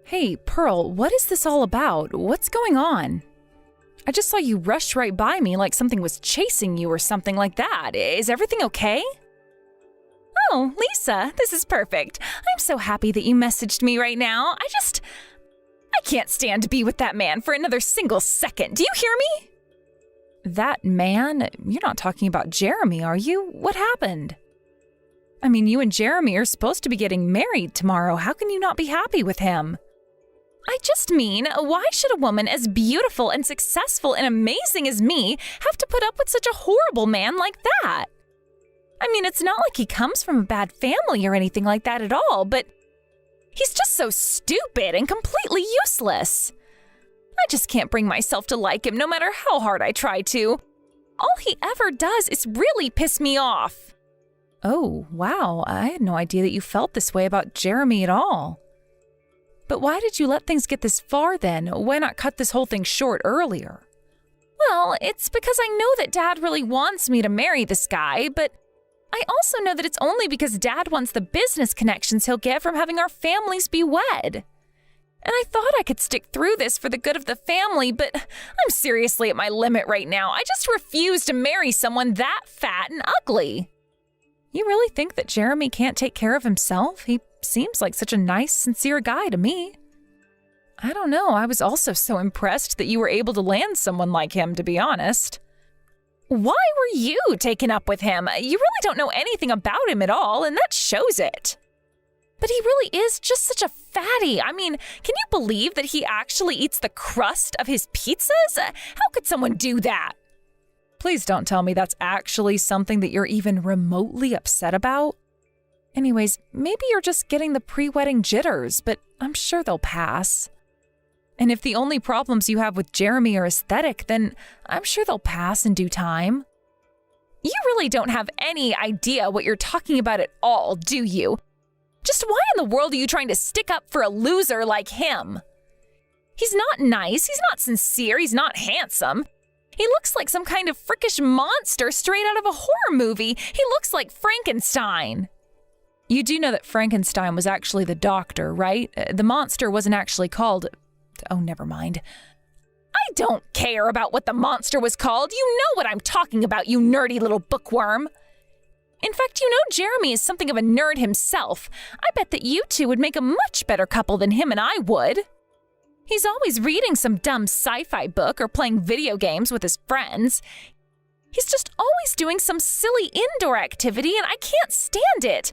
Hey, Pearl, what is this all about? What's going on? I just saw you rush right by me like something was chasing you or something like that. Is everything okay? Oh, Lisa, this is perfect. I'm so happy that you messaged me right now. I can't stand to be with that man for another single second. Do you hear me? That man? You're not talking about Jeremy, are you? What happened? I mean, you and Jeremy are supposed to be getting married tomorrow. How can you not be happy with him? I just mean, why should a woman as beautiful and successful and amazing as me have to put up with such a horrible man like that? I mean, it's not like he comes from a bad family or anything like that at all, but he's just so stupid and completely useless. I just can't bring myself to like him no matter how hard I try to. All he ever does is really piss me off. Oh, wow, I had no idea that you felt this way about Jeremy at all. But why did you let things get this far then? Why not cut this whole thing short earlier? Well, it's because I know that Dad really wants me to marry this guy, but I also know that it's only because Dad wants the business connections he'll get from having our families be wed. And I thought I could stick through this for the good of the family, but I'm seriously at my limit right now. I just refuse to marry someone that fat and ugly. You really think that Jeremy can't take care of himself? He seems like such a nice, sincere guy to me. I don't know, I was also so impressed that you were able to land someone like him, to be honest. Why were you taken up with him? You really don't know anything about him at all, and that shows it. But he really is just such a fatty. I mean, can you believe that he actually eats the crust of his pizzas? How could someone do that? Please don't tell me that's actually something that you're even remotely upset about. Anyways, maybe you're just getting the pre-wedding jitters, but I'm sure they'll pass. And if the only problems you have with Jeremy are aesthetic, then I'm sure they'll pass in due time. You really don't have any idea what you're talking about at all, do you? Just why in the world are you trying to stick up for a loser like him? He's not nice, he's not sincere, he's not handsome. He looks like some kind of freakish monster straight out of a horror movie. He looks like Frankenstein. You do know that Frankenstein was actually the doctor, right? The monster wasn't actually called... Oh, never mind. I don't care about what the monster was called. You know what I'm talking about, you nerdy little bookworm. In fact, you know Jeremy is something of a nerd himself. I bet that you two would make a much better couple than him and I would. He's always reading some dumb sci-fi book or playing video games with his friends. He's just always doing some silly indoor activity and I can't stand it.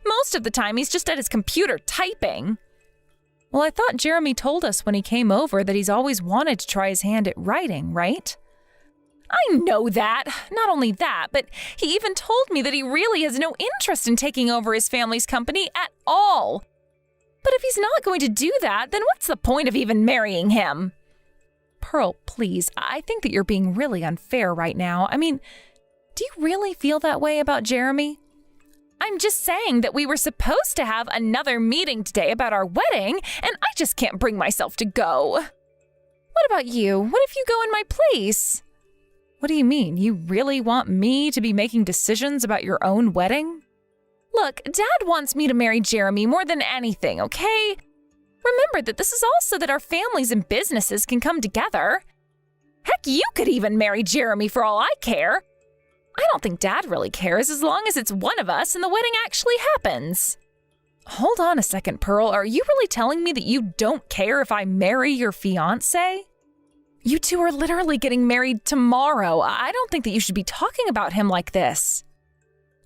Most of the time, he's just at his computer typing. Well, I thought Jeremy told us when he came over that he's always wanted to try his hand at writing, right? I know that. Not only that, but he even told me that he really has no interest in taking over his family's company at all. But if he's not going to do that, then what's the point of even marrying him? Pearl, please, I think that you're being really unfair right now. I mean, do you really feel that way about Jeremy? I'm just saying that we were supposed to have another meeting today about our wedding, and I just can't bring myself to go. What about you? What if you go in my place? What do you mean? You really want me to be making decisions about your own wedding? Look, Dad wants me to marry Jeremy more than anything, okay? Remember that this is also that our families and businesses can come together. Heck, you could even marry Jeremy for all I care. I don't think Dad really cares as long as it's one of us and the wedding actually happens. Hold on a second, Pearl. Are you really telling me that you don't care if I marry your fiance? You two are literally getting married tomorrow. I don't think that you should be talking about him like this.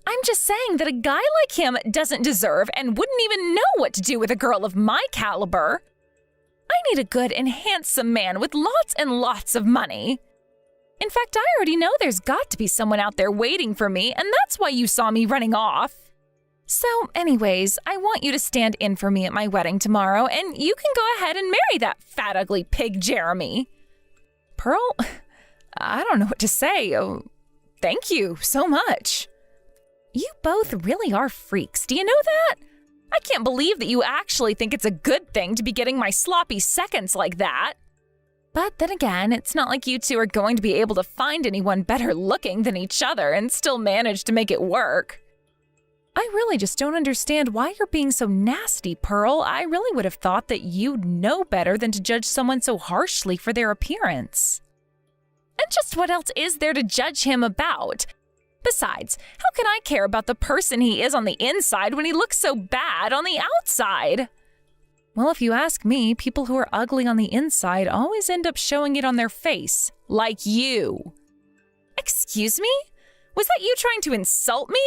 I'm just saying that a guy like him doesn't deserve and wouldn't even know what to do with a girl of my caliber. I need a good and handsome man with lots and lots of money. In fact, I already know there's got to be someone out there waiting for me, and that's why you saw me running off. So anyways, I want you to stand in for me at my wedding tomorrow, and you can go ahead and marry that fat, ugly pig Jeremy. Pearl, I don't know what to say. Oh, thank you so much. You both really are freaks. Do you know that? I can't believe that you actually think it's a good thing to be getting my sloppy seconds like that. But then again, it's not like you two are going to be able to find anyone better looking than each other and still manage to make it work. I really just don't understand why you're being so nasty, Pearl. I really would have thought that you'd know better than to judge someone so harshly for their appearance. And just what else is there to judge him about? Besides, how can I care about the person he is on the inside when he looks so bad on the outside? Well, if you ask me, people who are ugly on the inside always end up showing it on their face, like you. Excuse me? Was that you trying to insult me?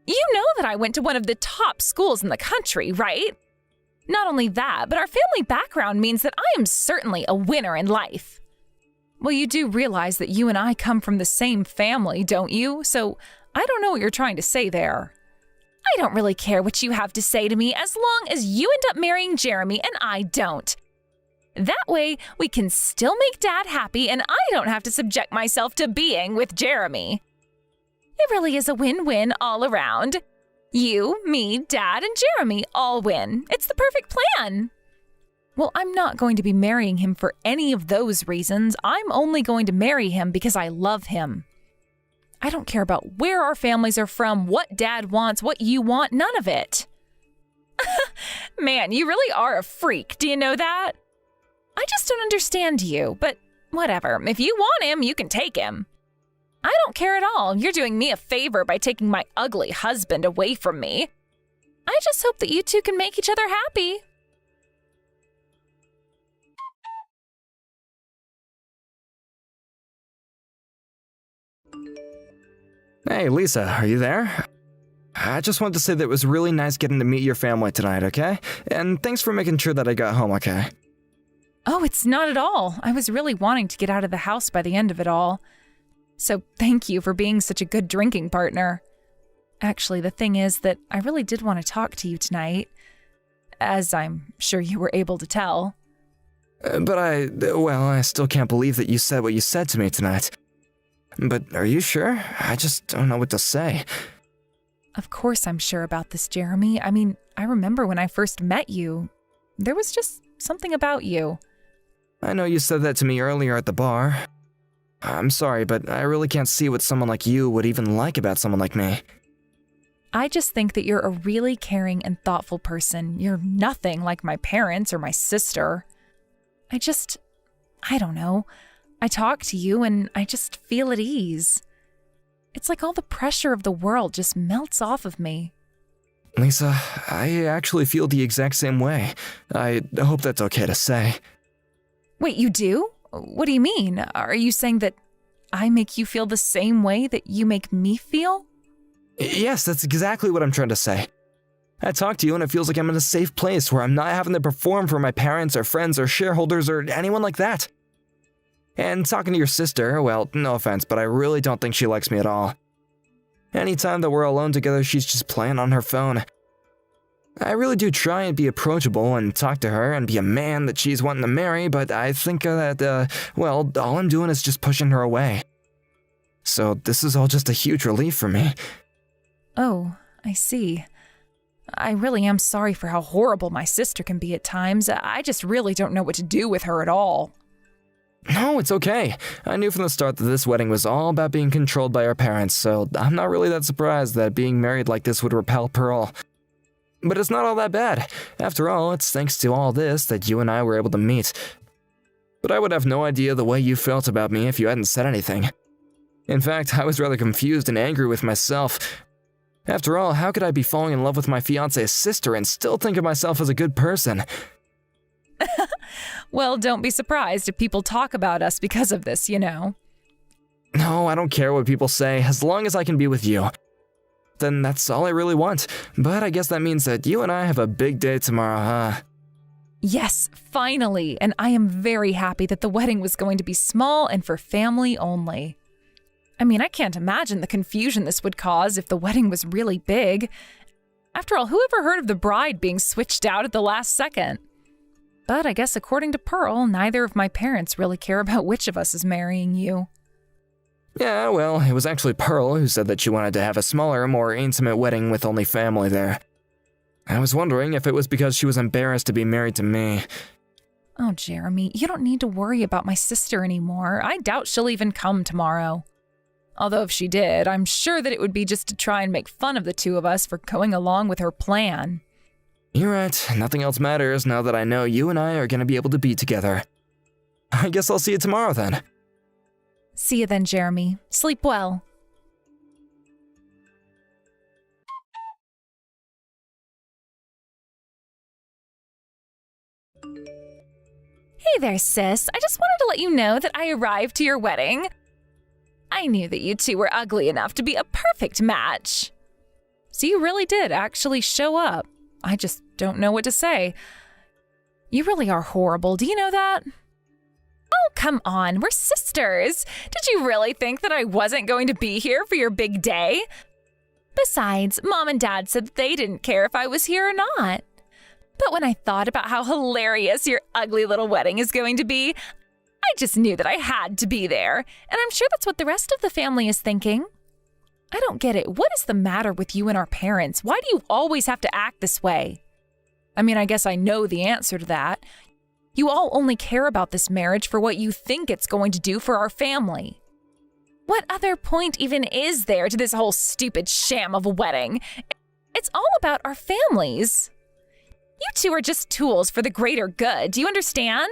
You know that I went to one of the top schools in the country, right? Not only that, but our family background means that I am certainly a winner in life. Well, you do realize that you and I come from the same family, don't you? So I don't know what you're trying to say there. I don't really care what you have to say to me as long as you end up marrying Jeremy and I don't. That way, we can still make Dad happy and I don't have to subject myself to being with Jeremy. It really is a win-win all around. You, me, Dad, and Jeremy all win. It's the perfect plan. Well, I'm not going to be marrying him for any of those reasons. I'm only going to marry him because I love him. I don't care about where our families are from, what Dad wants, what you want, none of it. Man, you really are a freak. Do you know that? I just don't understand you, but whatever. If you want him, you can take him. I don't care at all. You're doing me a favor by taking my ugly husband away from me. I just hope that you two can make each other happy. Hey, Lisa, are you there? I just wanted to say that it was really nice getting to meet your family tonight, okay? And thanks for making sure that I got home, okay? Oh, it's not at all. I was really wanting to get out of the house by the end of it all. So thank you for being such a good drinking partner. Actually, the thing is that I really did want to talk to you tonight, as I'm sure you were able to tell. But I still can't believe that you said what you said to me tonight. But are you sure? I just don't know what to say. Of course I'm sure about this, Jeremy. I mean, I remember when I first met you. There was just something about you. I know you said that to me earlier at the bar. I'm sorry, but I really can't see what someone like you would even like about someone like me. I just think that you're a really caring and thoughtful person. You're nothing like my parents or my sister. I don't know. I talk to you and I just feel at ease. It's like all the pressure of the world just melts off of me. Lisa, I actually feel the exact same way. I hope that's okay to say. Wait, you do? What do you mean? Are you saying that I make you feel the same way that you make me feel? Yes, that's exactly what I'm trying to say. I talk to you and it feels like I'm in a safe place where I'm not having to perform for my parents or friends or shareholders or anyone like that. And talking to your sister, well, no offense, but I really don't think she likes me at all. Anytime that we're alone together, she's just playing on her phone. I really do try and be approachable and talk to her and be a man that she's wanting to marry, but I think all I'm doing is just pushing her away. So this is all just a huge relief for me. Oh, I see. I really am sorry for how horrible my sister can be at times. I just really don't know what to do with her at all. No, it's okay. I knew from the start that this wedding was all about being controlled by our parents, so I'm not really that surprised that being married like this would repel Pearl. But it's not all that bad. After all, it's thanks to all this that you and I were able to meet. But I would have no idea the way you felt about me if you hadn't said anything. In fact, I was rather confused and angry with myself. After all, how could I be falling in love with my fiance's sister and still think of myself as a good person? Well, don't be surprised if people talk about us because of this, you know. No, I don't care what people say, as long as I can be with you. Then that's all I really want. But I guess that means that you and I have a big day tomorrow, huh? Yes, finally. And I am very happy that the wedding was going to be small and for family only. I mean, I can't imagine the confusion this would cause if the wedding was really big. After all, who ever heard of the bride being switched out at the last second? But I guess according to Pearl, neither of my parents really care about which of us is marrying you. Yeah, well, it was actually Pearl who said that she wanted to have a smaller, more intimate wedding with only family there. I was wondering if it was because she was embarrassed to be married to me. Oh, Jeremy, you don't need to worry about my sister anymore. I doubt she'll even come tomorrow. Although if she did, I'm sure that it would be just to try and make fun of the two of us for going along with her plan. You're right, nothing else matters now that I know you and I are gonna be able to be together. I guess I'll see you tomorrow then. See you then, Jeremy. Sleep well. Hey there, sis. I just wanted to let you know that I arrived to your wedding. I knew that you two were ugly enough to be a perfect match. So you really did actually show up. I just don't know what to say. You really are horrible. Do you know that? Oh, come on. We're sisters. Did you really think that I wasn't going to be here for your big day? Besides, Mom and Dad said that they didn't care if I was here or not. But when I thought about how hilarious your ugly little wedding is going to be, I just knew that I had to be there. And I'm sure that's what the rest of the family is thinking. I don't get it. What is the matter with you and our parents? Why do you always have to act this way? I mean, I guess I know the answer to that. You all only care about this marriage for what you think it's going to do for our family. What other point even is there to this whole stupid sham of a wedding? It's all about our families. You two are just tools for the greater good. Do you understand?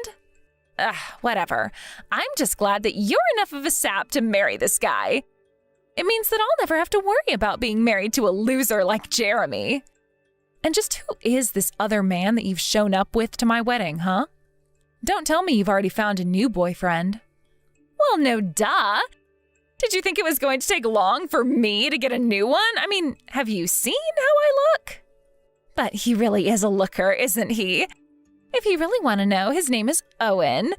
Whatever. I'm just glad that you're enough of a sap to marry this guy. It means that I'll never have to worry about being married to a loser like Jeremy. And just who is this other man that you've shown up with to my wedding, huh? Don't tell me you've already found a new boyfriend. Well, no duh. Did you think it was going to take long for me to get a new one? I mean, have you seen how I look? But he really is a looker, isn't he? If you really want to know, his name is Owen.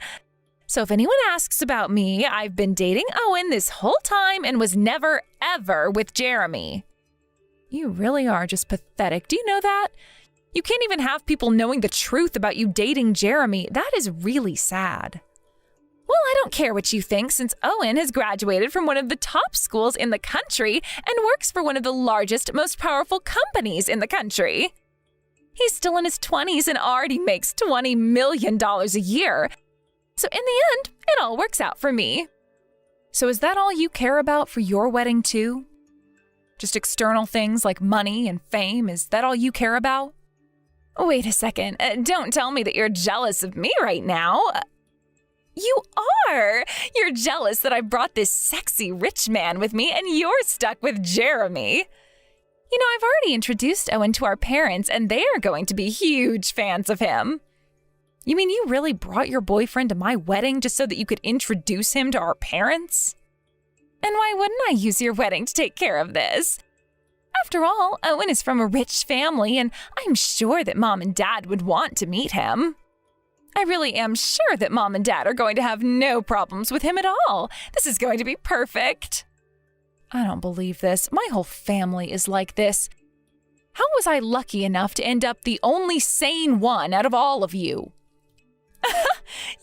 So if anyone asks about me, I've been dating Owen this whole time and was never, ever with Jeremy. You really are just pathetic. Do you know that? You can't even have people knowing the truth about you dating Jeremy. That is really sad. Well, I don't care what you think, since Owen has graduated from one of the top schools in the country and works for one of the largest, most powerful companies in the country. He's still in his 20s and already makes $20 million a year. So in the end, it all works out for me. So is that all you care about for your wedding too? Just external things like money and fame, is that all you care about? Wait a second, don't tell me that you're jealous of me right now. You are! You're jealous that I brought this sexy rich man with me and you're stuck with Jeremy. You know, I've already introduced Owen to our parents and they are going to be huge fans of him. You mean you really brought your boyfriend to my wedding just so that you could introduce him to our parents? And why wouldn't I use your wedding to take care of this? After all, Owen is from a rich family and I'm sure that Mom and Dad would want to meet him. I really am sure that Mom and Dad are going to have no problems with him at all. This is going to be perfect. I don't believe this. My whole family is like this. How was I lucky enough to end up the only sane one out of all of you?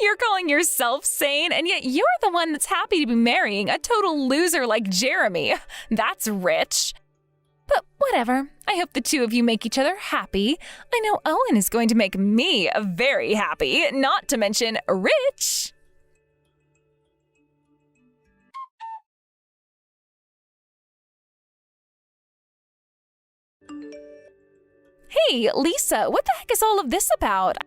You're calling yourself sane, and yet you're the one that's happy to be marrying a total loser like Jeremy. That's rich. But whatever. I hope the two of you make each other happy. I know Owen is going to make me very happy, not to mention rich. Hey, Lisa, what the heck is all of this about?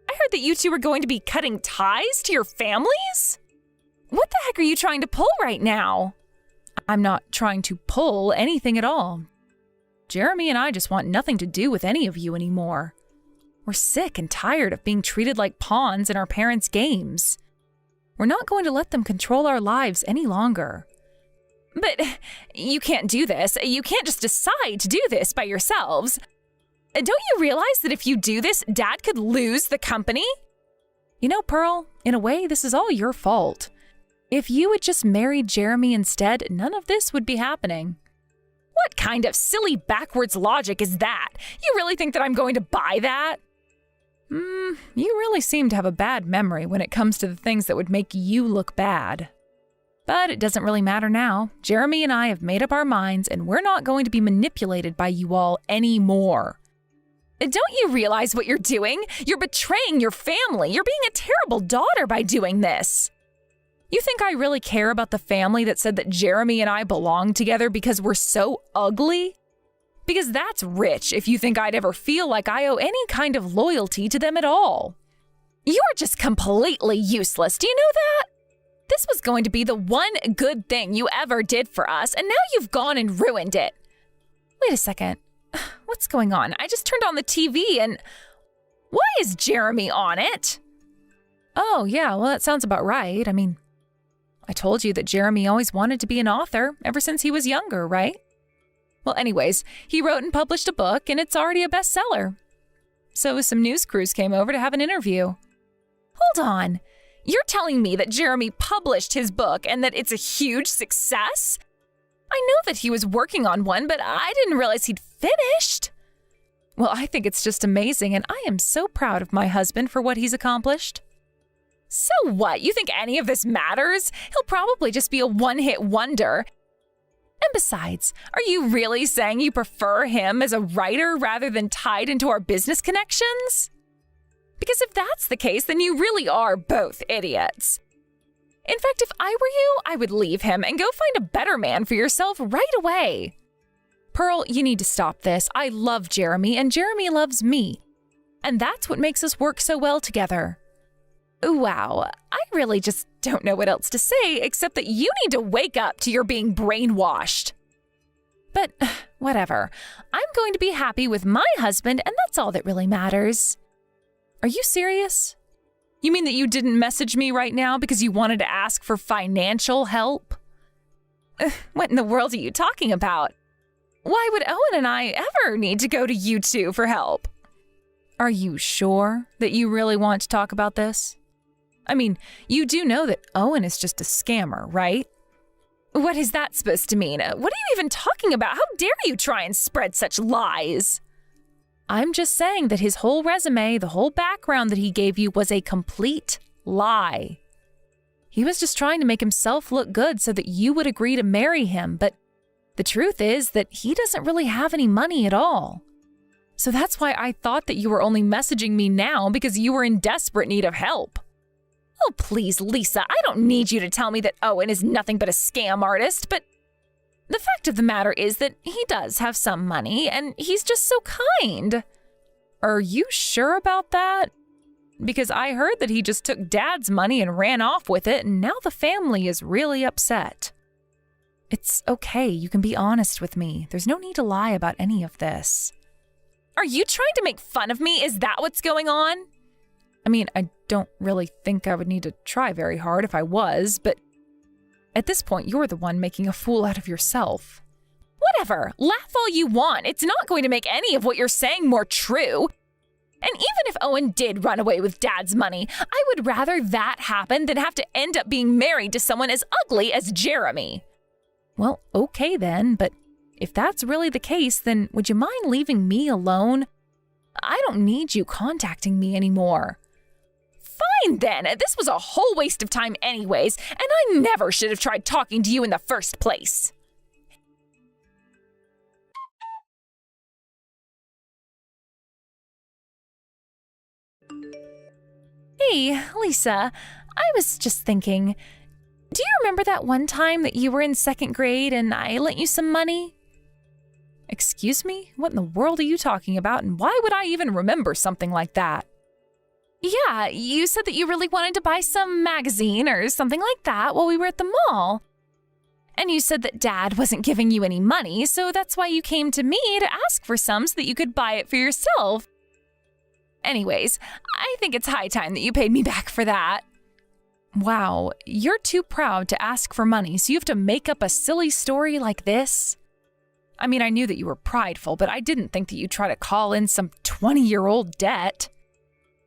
I heard that you two were going to be cutting ties to your families? What the heck are you trying to pull right now? I'm not trying to pull anything at all. Jeremy and I just want nothing to do with any of you anymore. We're sick and tired of being treated like pawns in our parents' games. We're not going to let them control our lives any longer. But you can't do this. You can't just decide to do this by yourselves. Don't you realize that if you do this, Dad could lose the company? You know, Pearl, in a way, this is all your fault. If you had just married Jeremy instead, none of this would be happening. What kind of silly backwards logic is that? You really think that I'm going to buy that? You really seem to have a bad memory when it comes to the things that would make you look bad. But it doesn't really matter now. Jeremy and I have made up our minds and we're not going to be manipulated by you all anymore. Don't you realize what you're doing? You're betraying your family. You're being a terrible daughter by doing this. You think I really care about the family that said that Jeremy and I belong together because we're so ugly? Because that's rich if you think I'd ever feel like I owe any kind of loyalty to them at all. You're just completely useless, do you know that? This was going to be the one good thing you ever did for us, and now you've gone and ruined it. Wait a second. What's going on? I just turned on the TV and... Why is Jeremy on it? Oh, yeah, well, that sounds about right. I mean, I told you that Jeremy always wanted to be an author ever since he was younger, right? Well, anyways, he wrote and published a book, and it's already a bestseller. So some news crews came over to have an interview. Hold on. You're telling me that Jeremy published his book and that it's a huge success? I know that he was working on one, but I didn't realize he'd finished. Well, I think it's just amazing, and I am so proud of my husband for what he's accomplished. So what? You think any of this matters? He'll probably just be a one-hit wonder. And besides, are you really saying you prefer him as a writer rather than tied into our business connections? Because if that's the case, then you really are both idiots. In fact, if I were you, I would leave him and go find a better man for yourself right away. Pearl, you need to stop this. I love Jeremy, and Jeremy loves me. And that's what makes us work so well together. Wow, I really just don't know what else to say except that you need to wake up to your being brainwashed. But whatever. I'm going to be happy with my husband, and that's all that really matters. Are you serious? You mean that you didn't message me right now because you wanted to ask for financial help? What in the world are you talking about? Why would Owen and I ever need to go to you two for help? Are you sure that you really want to talk about this? I mean, you do know that Owen is just a scammer, right? What is that supposed to mean? What are you even talking about? How dare you try and spread such lies? I'm just saying that his whole resume, the whole background that he gave you was a complete lie. He was just trying to make himself look good so that you would agree to marry him, but the truth is that he doesn't really have any money at all. So that's why I thought that you were only messaging me now because you were in desperate need of help. Oh, please, Lisa, I don't need you to tell me that Owen is nothing but a scam artist, but the fact of the matter is that he does have some money, and he's just so kind. Are you sure about that? Because I heard that he just took Dad's money and ran off with it, and now the family is really upset. It's okay, you can be honest with me. There's no need to lie about any of this. Are you trying to make fun of me? Is that what's going on? I mean, I don't really think I would need to try very hard if I was, but at this point, you're the one making a fool out of yourself. Whatever, laugh all you want. It's not going to make any of what you're saying more true. And even if Owen did run away with Dad's money, I would rather that happen than have to end up being married to someone as ugly as Jeremy. Well, okay then, but if that's really the case, then would you mind leaving me alone? I don't need you contacting me anymore. Fine then, this was a whole waste of time anyways, and I never should have tried talking to you in the first place. Hey, Lisa, I was just thinking, do you remember that one time that you were in second grade and I lent you some money? Excuse me? What in the world are you talking about, and why would I even remember something like that? Yeah, you said that you really wanted to buy some magazine or something like that while we were at the mall. And you said that Dad wasn't giving you any money, so that's why you came to me to ask for some so that you could buy it for yourself. Anyways, I think it's high time that you paid me back for that. Wow, you're too proud to ask for money, so you have to make up a silly story like this? I mean, I knew that you were prideful, but I didn't think that you'd try to call in some 20-year-old debt.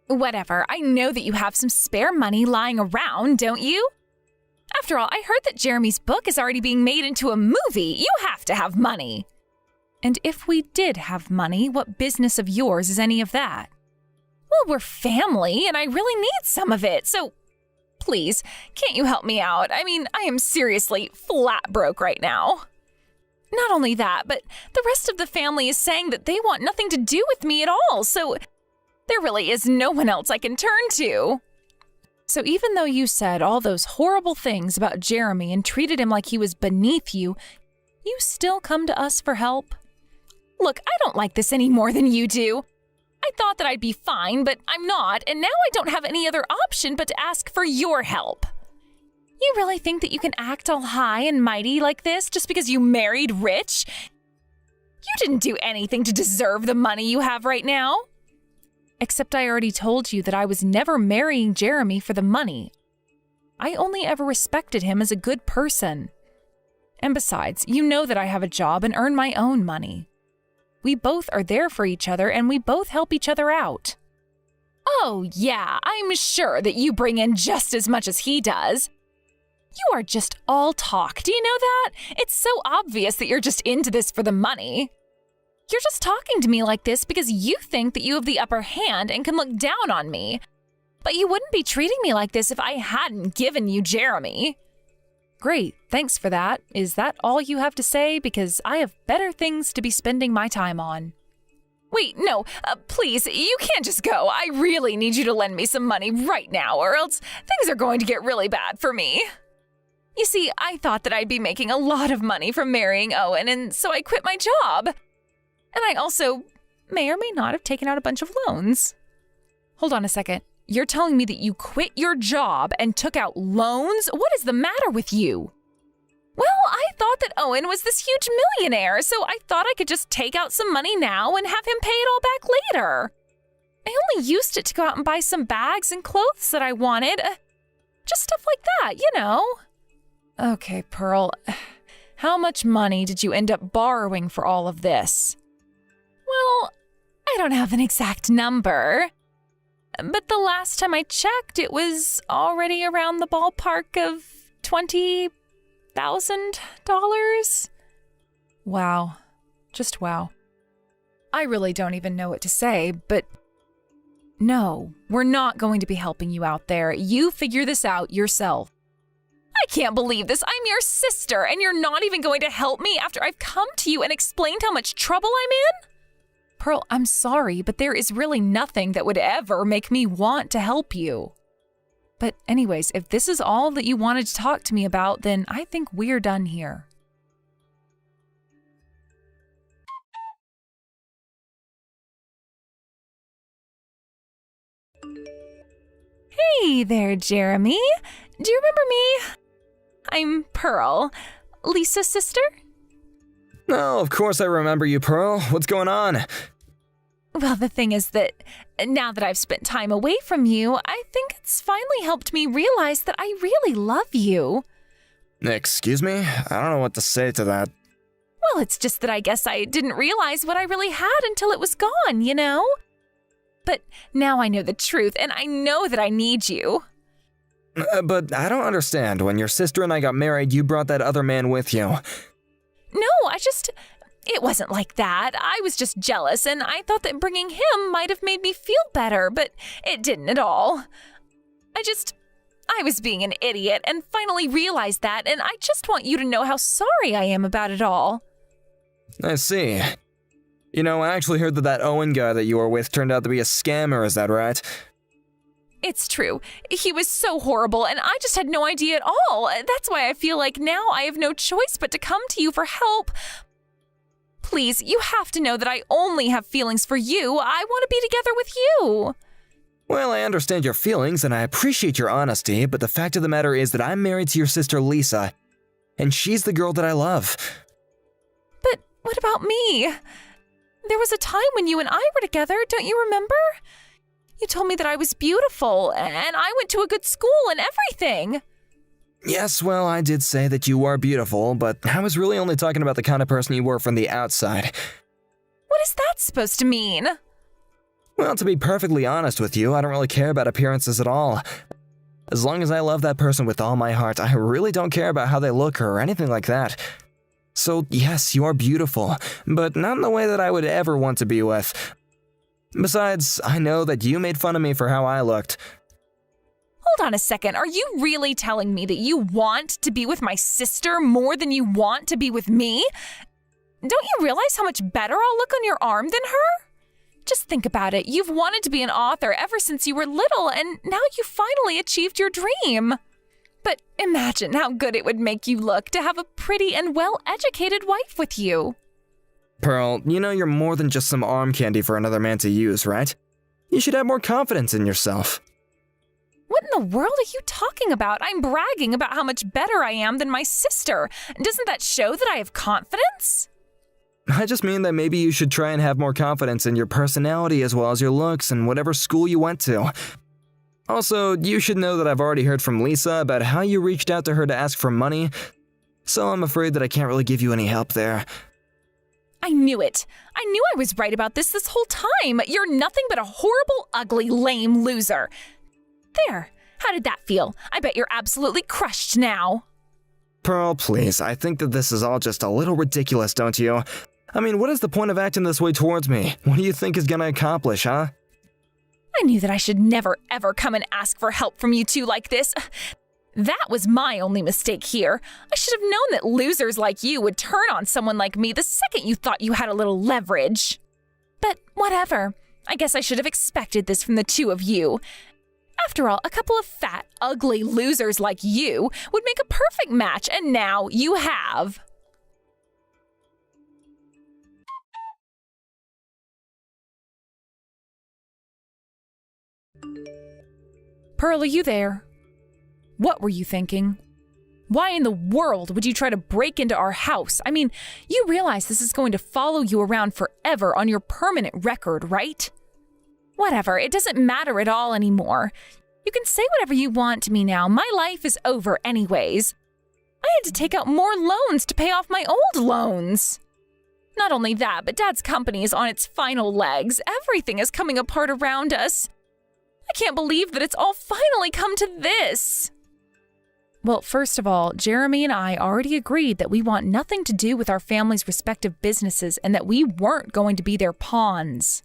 Whatever, I know that you have some spare money lying around, don't you? After all, I heard that Jeremy's book is already being made into a movie. You have to have money. And if we did have money, what business of yours is any of that? Well, we're family, and I really need some of it, so please, can't you help me out? I mean, I am seriously flat broke right now. Not only that, but the rest of the family is saying that they want nothing to do with me at all, so there really is no one else I can turn to. So even though you said all those horrible things about Jeremy and treated him like he was beneath you, you still come to us for help? Look, I don't like this any more than you do. I thought that I'd be fine, but I'm not, and now I don't have any other option but to ask for your help. You really think that you can act all high and mighty like this just because you married rich? You didn't do anything to deserve the money you have right now. Except I already told you that I was never marrying Jeremy for the money. I only ever respected him as a good person. And besides, you know that I have a job and earn my own money. We both are there for each other and we both help each other out. Oh yeah, I'm sure that you bring in just as much as he does. You are just all talk, do you know that? It's so obvious that you're just into this for the money. You're just talking to me like this because you think that you have the upper hand and can look down on me. But you wouldn't be treating me like this if I hadn't given you Jeremy. Great, thanks for that. Is that all you have to say? Because I have better things to be spending my time on. Wait, no, please, you can't just go. I really need you to lend me some money right now, or else things are going to get really bad for me. You see, I thought that I'd be making a lot of money from marrying Owen, and so I quit my job. And I also may or may not have taken out a bunch of loans. Hold on a second. You're telling me that you quit your job and took out loans? What is the matter with you? Well, I thought that Owen was this huge millionaire, so I thought I could just take out some money now and have him pay it all back later. I only used it to go out and buy some bags and clothes that I wanted. Just stuff like that, you know. Okay, Pearl. How much money did you end up borrowing for all of this? Well, I don't have an exact number. But the last time I checked, it was already around the ballpark of $20,000. Wow. Just wow. I really don't even know what to say, but no, we're not going to be helping you out there. You figure this out yourself. I can't believe this. I'm your sister, and you're not even going to help me after I've come to you and explained how much trouble I'm in? Pearl, I'm sorry, but there is really nothing that would ever make me want to help you. But anyways, if this is all that you wanted to talk to me about, then I think we're done here. Hey there, Jeremy. Do you remember me? I'm Pearl, Lisa's sister. Oh, of course I remember you, Pearl. What's going on? Well, the thing is that now that I've spent time away from you, I think it's finally helped me realize that I really love you. Excuse me? I don't know what to say to that. Well, it's just that I guess I didn't realize what I really had until it was gone, you know? But now I know the truth, and I know that I need you. But I don't understand. When your sister and I got married, you brought that other man with you. No, it wasn't like that. I was just jealous, and I thought that bringing him might have made me feel better, but it didn't at all. I was being an idiot and finally realized that, and I just want you to know how sorry I am about it all. I see. You know, I actually heard that Owen guy that you were with turned out to be a scammer, is that right? It's true. He was so horrible, and I just had no idea at all. That's why I feel like now I have no choice but to come to you for help. Please, you have to know that I only have feelings for you. I want to be together with you. Well, I understand your feelings, and I appreciate your honesty, but the fact of the matter is that I'm married to your sister Lisa, and she's the girl that I love. But what about me? There was a time when you and I were together, don't you remember? You told me that I was beautiful, and I went to a good school and everything. Yes, well, I did say that you are beautiful, but I was really only talking about the kind of person you were from the outside. What is that supposed to mean? Well, to be perfectly honest with you, I don't really care about appearances at all. As long as I love that person with all my heart, I really don't care about how they look or anything like that. So, yes, you are beautiful, but not in the way that I would ever want to be with. Besides, I know that you made fun of me for how I looked. Hold on a second. Are you really telling me that you want to be with my sister more than you want to be with me? Don't you realize how much better I'll look on your arm than her? Just think about it. You've wanted to be an author ever since you were little, and now you finally achieved your dream. But imagine how good it would make you look to have a pretty and well-educated wife with you. Pearl, you know you're more than just some arm candy for another man to use, right? You should have more confidence in yourself. What in the world are you talking about? I'm bragging about how much better I am than my sister. Doesn't that show that I have confidence? I just mean that maybe you should try and have more confidence in your personality as well as your looks and whatever school you went to. Also, you should know that I've already heard from Lisa about how you reached out to her to ask for money, so I'm afraid that I can't really give you any help there. I knew it. I knew I was right about this whole time. You're nothing but a horrible, ugly, lame loser. There. How did that feel? I bet you're absolutely crushed now. Pearl, please, I think that this is all just a little ridiculous, don't you? I mean, what is the point of acting this way towards me? What do you think is gonna accomplish, huh? I knew that I should never, ever come and ask for help from you two like this. That was my only mistake here. I should have known that losers like you would turn on someone like me the second you thought you had a little leverage. But whatever. I guess I should have expected this from the two of you. After all, a couple of fat, ugly losers like you would make a perfect match, and now you have. Pearl, are you there? What were you thinking? Why in the world would you try to break into our house? I mean, you realize this is going to follow you around forever on your permanent record, right? Whatever, it doesn't matter at all anymore. You can say whatever you want to me now. My life is over anyways. I had to take out more loans to pay off my old loans. Not only that, but Dad's company is on its final legs. Everything is coming apart around us. I can't believe that it's all finally come to this. Well, first of all, Jeremy and I already agreed that we want nothing to do with our family's respective businesses and that we weren't going to be their pawns.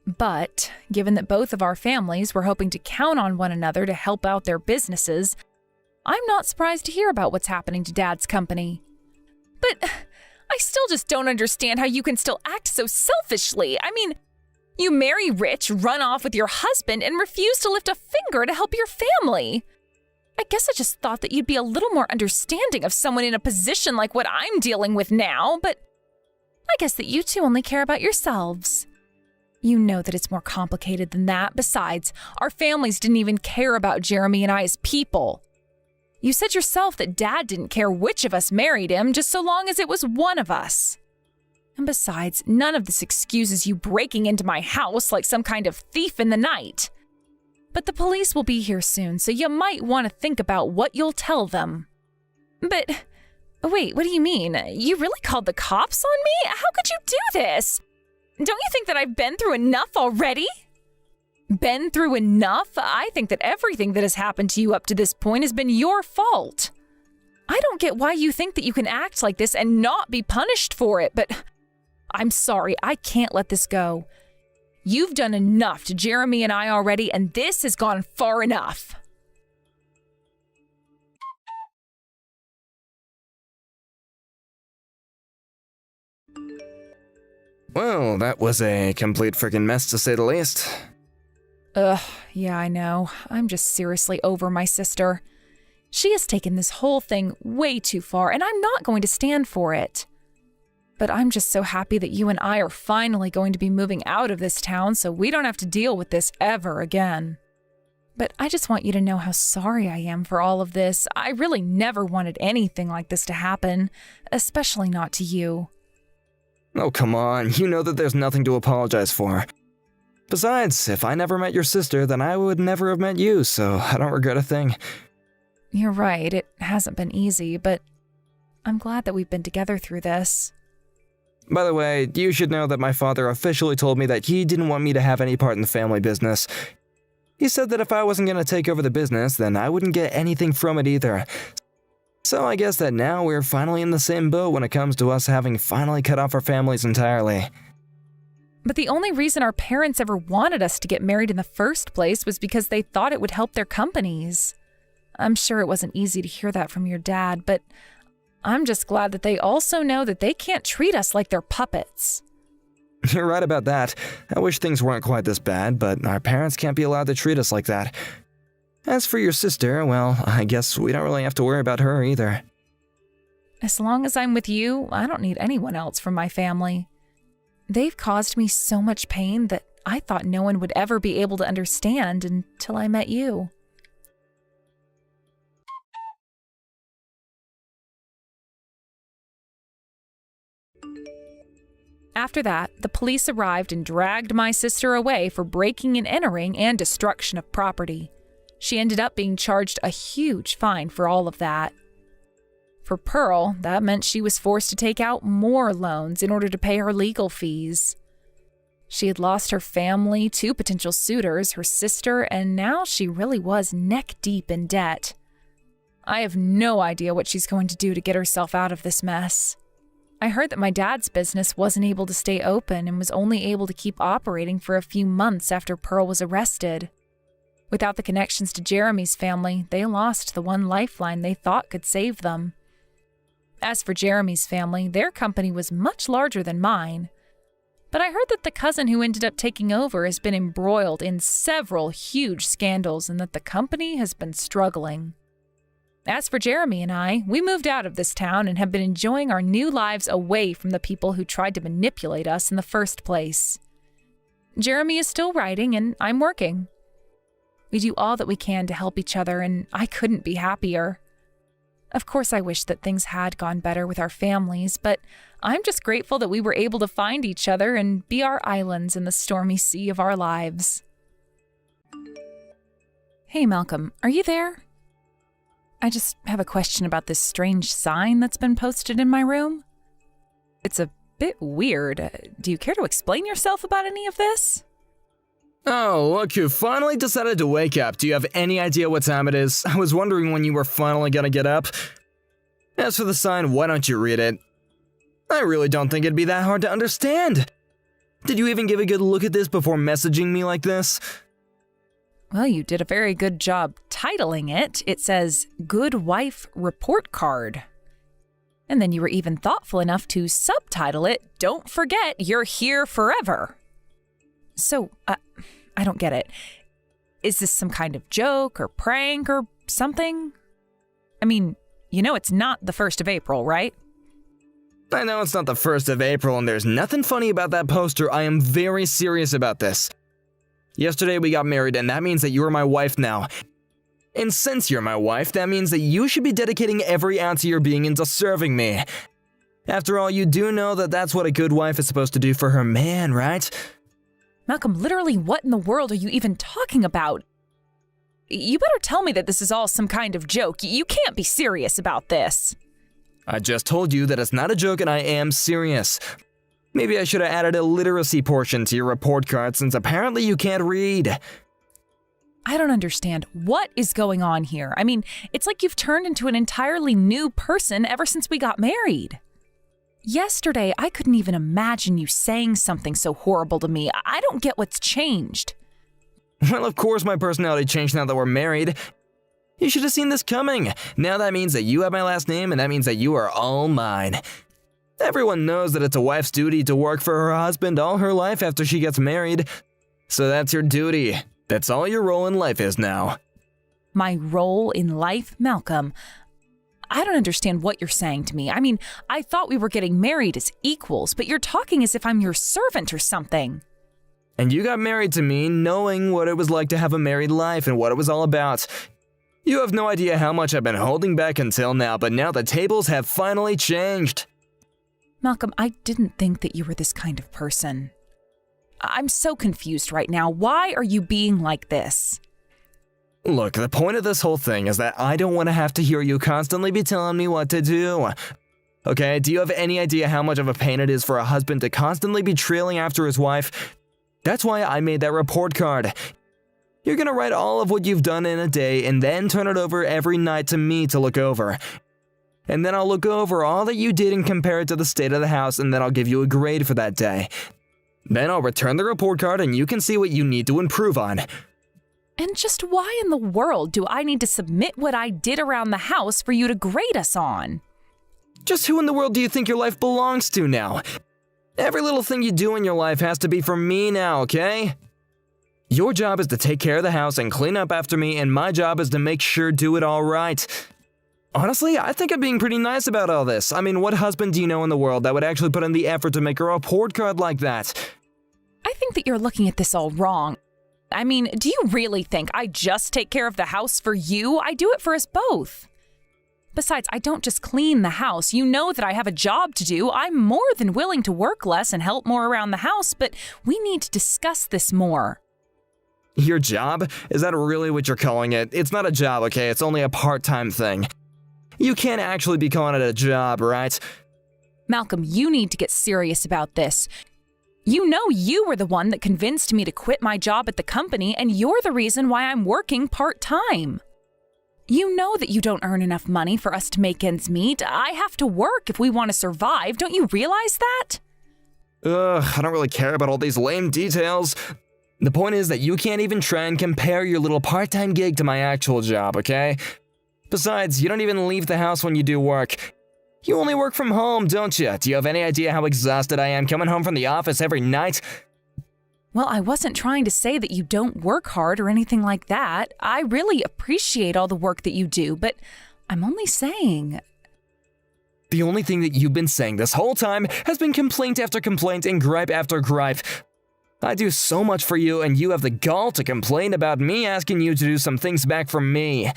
But, given that both of our families were hoping to count on one another to help out their businesses, I'm not surprised to hear about what's happening to Dad's company. But I still just don't understand how you can still act so selfishly. I mean, you marry rich, run off with your husband, and refuse to lift a finger to help your family. I guess I just thought that you'd be a little more understanding of someone in a position like what I'm dealing with now, but I guess that you two only care about yourselves. You know that it's more complicated than that. Besides, our families didn't even care about Jeremy and I as people. You said yourself that Dad didn't care which of us married him, just so long as it was one of us. And besides, none of this excuses you breaking into my house like some kind of thief in the night. But the police will be here soon, so you might want to think about what you'll tell them. But, wait, what do you mean? You really called the cops on me? How could you do this? Don't you think that I've been through enough already? Been through enough? I think that everything that has happened to you up to this point has been your fault. I don't get why you think that you can act like this and not be punished for it, but I'm sorry, I can't let this go. You've done enough to Jeremy and I already, and this has gone far enough. Well, that was a complete freaking mess to say the least. Yeah, I know. I'm just seriously over my sister. She has taken this whole thing way too far, and I'm not going to stand for it. But I'm just so happy that you and I are finally going to be moving out of this town so we don't have to deal with this ever again. But I just want you to know how sorry I am for all of this. I really never wanted anything like this to happen, especially not to you. Oh, come on. You know that there's nothing to apologize for. Besides, if I never met your sister, then I would never have met you, so I don't regret a thing. You're right, it hasn't been easy, but I'm glad that we've been together through this. By the way, you should know that my father officially told me that he didn't want me to have any part in the family business. He said that if I wasn't going to take over the business, then I wouldn't get anything from it either. So I guess that now we're finally in the same boat when it comes to us having finally cut off our families entirely. But the only reason our parents ever wanted us to get married in the first place was because they thought it would help their companies. I'm sure it wasn't easy to hear that from your dad, but I'm just glad that they also know that they can't treat us like their puppets. You're right about that. I wish things weren't quite this bad, but our parents can't be allowed to treat us like that. As for your sister, well, I guess we don't really have to worry about her either. As long as I'm with you, I don't need anyone else from my family. They've caused me so much pain that I thought no one would ever be able to understand until I met you. After that, the police arrived and dragged my sister away for breaking and entering and destruction of property. She ended up being charged a huge fine for all of that. For Pearl, that meant she was forced to take out more loans in order to pay her legal fees. She had lost her family, 2 potential suitors, her sister, and now she really was neck-deep in debt. I have no idea what she's going to do to get herself out of this mess. I heard that my dad's business wasn't able to stay open and was only able to keep operating for a few months after Pearl was arrested. Without the connections to Jeremy's family, they lost the one lifeline they thought could save them. As for Jeremy's family, their company was much larger than mine. But I heard that the cousin who ended up taking over has been embroiled in several huge scandals and that the company has been struggling. As for Jeremy and I, we moved out of this town and have been enjoying our new lives away from the people who tried to manipulate us in the first place. Jeremy is still writing and I'm working. We do all that we can to help each other and I couldn't be happier. Of course, I wish that things had gone better with our families, but I'm just grateful that we were able to find each other and be our islands in the stormy sea of our lives. Hey, Malcolm, are you there? I just have a question about this strange sign that's been posted in my room. It's a bit weird. Do you care to explain yourself about any of this? Oh, look who finally decided to wake up. Do you have any idea what time it is? I was wondering when you were finally gonna get up. As for the sign, why don't you read it? I really don't think it'd be that hard to understand. Did you even give a good look at this before messaging me like this? Well, you did a very good job titling it. It says, Good Wife Report Card. And then you were even thoughtful enough to subtitle it, Don't Forget You're Here Forever. So, I don't get it. Is this some kind of joke or prank or something? I mean, you know it's not the 1st of April, right? I know it's not the 1st of April and there's nothing funny about that poster. I am very serious about this. Yesterday we got married and that means that you are my wife now. And since you're my wife, that means that you should be dedicating every ounce of your being into serving me. After all, you do know that that's what a good wife is supposed to do for her man, right? Malcolm, literally what in the world are you even talking about? You better tell me that this is all some kind of joke. You can't be serious about this. I just told you that it's not a joke and I am serious. Maybe I should have added a literacy portion to your report card since apparently you can't read. I don't understand. What is going on here? I mean, it's like you've turned into an entirely new person ever since we got married. Yesterday, I couldn't even imagine you saying something so horrible to me. I don't get what's changed. Well, of course my personality changed now that we're married. You should have seen this coming. Now that means that you have my last name and that means that you are all mine. Everyone knows that it's a wife's duty to work for her husband all her life after she gets married. So that's your duty. That's all your role in life is now. My role in life, Malcolm? I don't understand what you're saying to me. I mean, I thought we were getting married as equals, but you're talking as if I'm your servant or something. And you got married to me knowing what it was like to have a married life and what it was all about. You have no idea how much I've been holding back until now, but now the tables have finally changed. Malcolm, I didn't think that you were this kind of person. I'm so confused right now. Why are you being like this? Look, the point of this whole thing is that I don't want to have to hear you constantly be telling me what to do. Okay, do you have any idea how much of a pain it is for a husband to constantly be trailing after his wife? That's why I made that report card. You're gonna write all of what you've done in a day and then turn it over every night to me to look over. And then I'll look over all that you did and compare it to the state of the house, and then I'll give you a grade for that day. Then I'll return the report card and you can see what you need to improve on. And just why in the world do I need to submit what I did around the house for you to grade us on? Just who in the world do you think your life belongs to now? Every little thing you do in your life has to be for me now, okay? Your job is to take care of the house and clean up after me, and my job is to make sure do it all right. Honestly, I think I'm being pretty nice about all this. I mean, what husband do you know in the world that would actually put in the effort to make a report card like that? I think that you're looking at this all wrong. I mean, do you really think I just take care of the house for you? I do it for us both. Besides, I don't just clean the house. You know that I have a job to do. I'm more than willing to work less and help more around the house, but we need to discuss this more. Your job? Is that really what you're calling it? It's not a job, okay? It's only a part-time thing. You can't actually be calling it a job, right? Malcolm, you need to get serious about this. You know you were the one that convinced me to quit my job at the company, and you're the reason why I'm working part-time. You know that you don't earn enough money for us to make ends meet. I have to work if we want to survive. Don't you realize that? I don't really care about all these lame details. The point is that you can't even try and compare your little part-time gig to my actual job, okay? Besides, you don't even leave the house when you do work. You only work from home, don't you? Do you have any idea how exhausted I am coming home from the office every night? Well, I wasn't trying to say that you don't work hard or anything like that. I really appreciate all the work that you do, but I'm only saying... The only thing that you've been saying this whole time has been complaint after complaint and gripe after gripe. I do so much for you, and you have the gall to complain about me asking you to do some things back for me.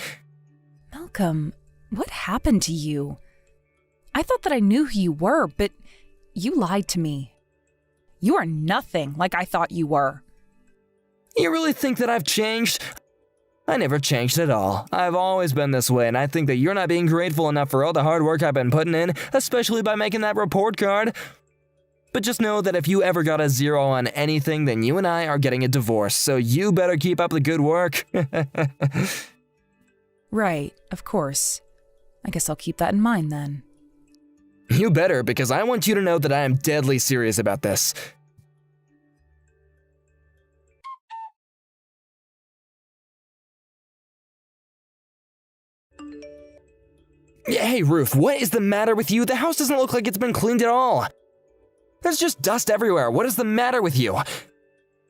Malcolm, what happened to you? I thought that I knew who you were, but you lied to me. You are nothing like I thought you were. You really think that I've changed? I never changed at all. I've always been this way, and I think that you're not being grateful enough for all the hard work I've been putting in, especially by making that report card. But just know that if you ever got a 0 on anything, then you and I are getting a divorce, so you better keep up the good work. Right, of course. I guess I'll keep that in mind then. You better, because I want you to know that I am deadly serious about this. Hey, Ruth, what is the matter with you? The house doesn't look like it's been cleaned at all. There's just dust everywhere. What is the matter with you?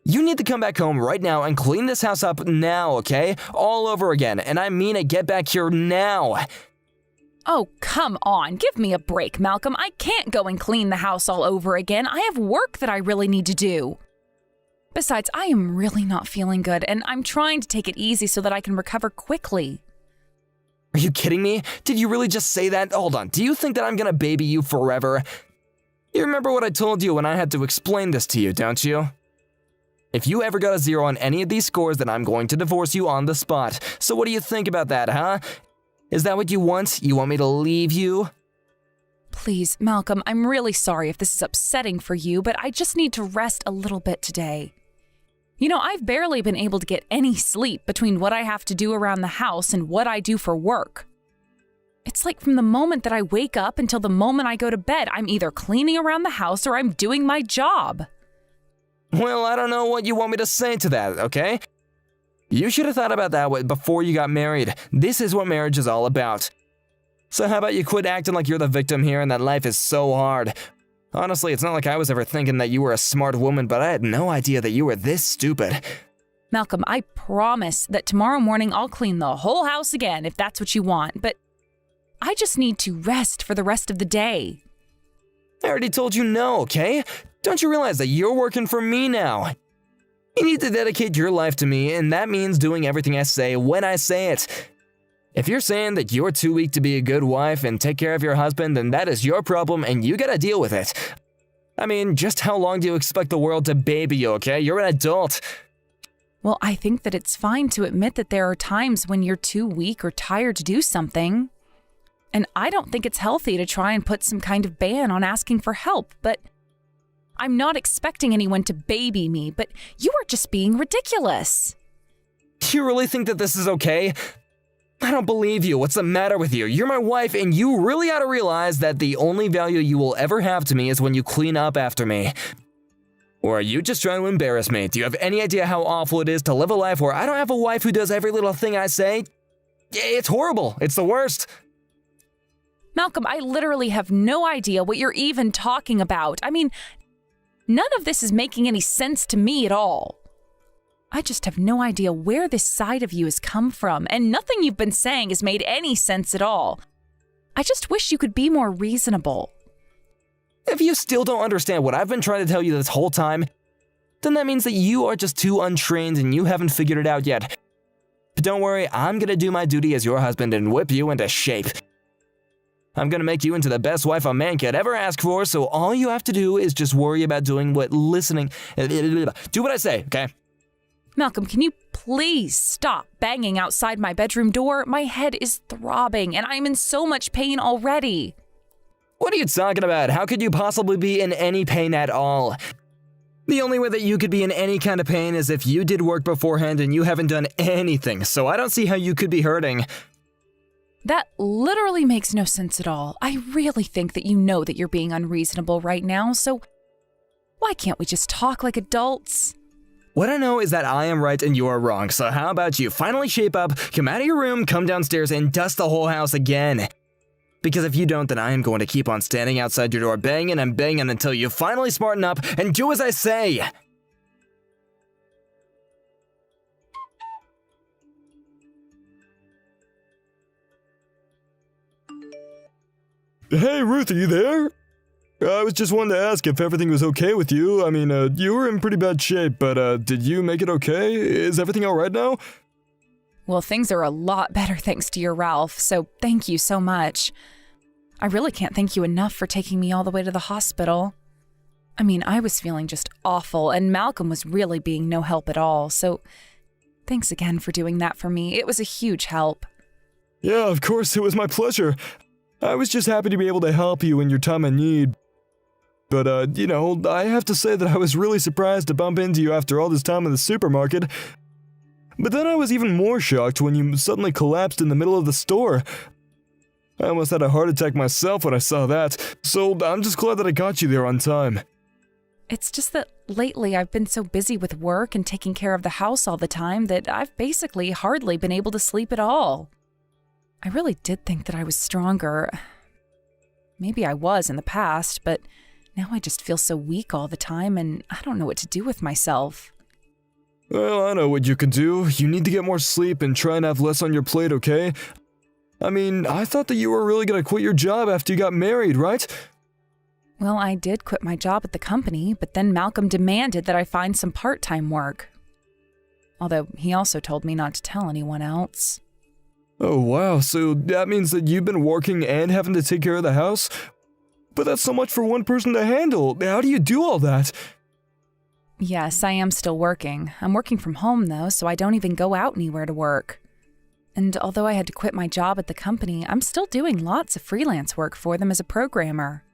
You need to come back home right now and clean this house up now, okay? All over again, and I mean it, get back here now. Oh, come on. Give me a break, Malcolm. I can't go and clean the house all over again. I have work that I really need to do. Besides, I am really not feeling good, and I'm trying to take it easy so that I can recover quickly. Are you kidding me? Did you really just say that? Hold on, do you think that I'm gonna baby you forever? You remember what I told you when I had to explain this to you, don't you? If you ever got a 0 on any of these scores, then I'm going to divorce you on the spot. So what do you think about that, huh? Is that what you want? You want me to leave you? Please, Malcolm, I'm really sorry if this is upsetting for you, but I just need to rest a little bit today. You know, I've barely been able to get any sleep between what I have to do around the house and what I do for work. It's like from the moment that I wake up until the moment I go to bed, I'm either cleaning around the house or I'm doing my job. Well, I don't know what you want me to say to that, okay? You should have thought about that before you got married. This is what marriage is all about. So how about you quit acting like you're the victim here and that life is so hard? Honestly, it's not like I was ever thinking that you were a smart woman, but I had no idea that you were this stupid. Malcolm, I promise that tomorrow morning I'll clean the whole house again if that's what you want, but I just need to rest for the rest of the day. I already told you no, okay? Don't you realize that you're working for me now? You need to dedicate your life to me, and that means doing everything I say when I say it. If you're saying that you're too weak to be a good wife and take care of your husband, then that is your problem and you gotta deal with it. I mean, just how long do you expect the world to baby you, okay? You're an adult. Well, I think that it's fine to admit that there are times when you're too weak or tired to do something. And I don't think it's healthy to try and put some kind of ban on asking for help, but I'm not expecting anyone to baby me, but you are just being ridiculous. Do you really think that this is okay? I don't believe you. What's the matter with you? You're my wife, and you really ought to realize that the only value you will ever have to me is when you clean up after me. Or are you just trying to embarrass me? Do you have any idea how awful it is to live a life where I don't have a wife who does every little thing I say? It's horrible. It's the worst. Malcolm, I literally have no idea what you're even talking about. I mean, None of this is making any sense to me at all. I just have no idea where this side of you has come from, and nothing you've been saying has made any sense at all. I just wish you could be more reasonable. If you still don't understand what I've been trying to tell you this whole time, then that means that you are just too untrained and you haven't figured it out yet. But don't worry, I'm gonna do my duty as your husband and whip you into shape. I'm gonna make you into the best wife a man could ever ask for, so all you have to do is just worry about doing what listening. Do what I say, okay? Malcolm, can you please stop banging outside my bedroom door? My head is throbbing and I'm in so much pain already. What are you talking about? How could you possibly be in any pain at all? The only way that you could be in any kind of pain is if you did work beforehand and you haven't done anything, so I don't see how you could be hurting. That literally makes no sense at all. I really think that you know that you're being unreasonable right now, so why can't we just talk like adults? What I know is that I am right and you are wrong, so how about you finally shape up, come out of your room, come downstairs, and dust the whole house again? Because if you don't, then I am going to keep on standing outside your door banging and banging until you finally smarten up and do as I say! Hey, Ruth, are you there? I was just wanting to ask if everything was okay with you. I mean, you were in pretty bad shape, but did you make it okay? Is everything alright now? Well, things are a lot better thanks to your Ralph, so thank you so much. I really can't thank you enough for taking me all the way to the hospital. I mean, I was feeling just awful, and Malcolm was really being no help at all, so thanks again for doing that for me. It was a huge help. Yeah, of course, it was my pleasure. I was just happy to be able to help you in your time of need. But, you know, I have to say that I was really surprised to bump into you after all this time in the supermarket. But then I was even more shocked when you suddenly collapsed in the middle of the store. I almost had a heart attack myself when I saw that, so I'm just glad that I got you there on time. It's just that lately I've been so busy with work and taking care of the house all the time that I've basically hardly been able to sleep at all. I really did think that I was stronger. Maybe I was in the past, but now I just feel so weak all the time and I don't know what to do with myself. Well, I know what you can do. You need to get more sleep and try and have less on your plate, okay? I mean, I thought that you were really gonna quit your job after you got married, right? Well, I did quit my job at the company, but then Malcolm demanded that I find some part-time work. Although he also told me not to tell anyone else. Oh wow, so that means that you've been working and having to take care of the house? But that's so much for one person to handle. How do you do all that? Yes, I am still working. I'm working from home though, so I don't even go out anywhere to work. And although I had to quit my job at the company, I'm still doing lots of freelance work for them as a programmer.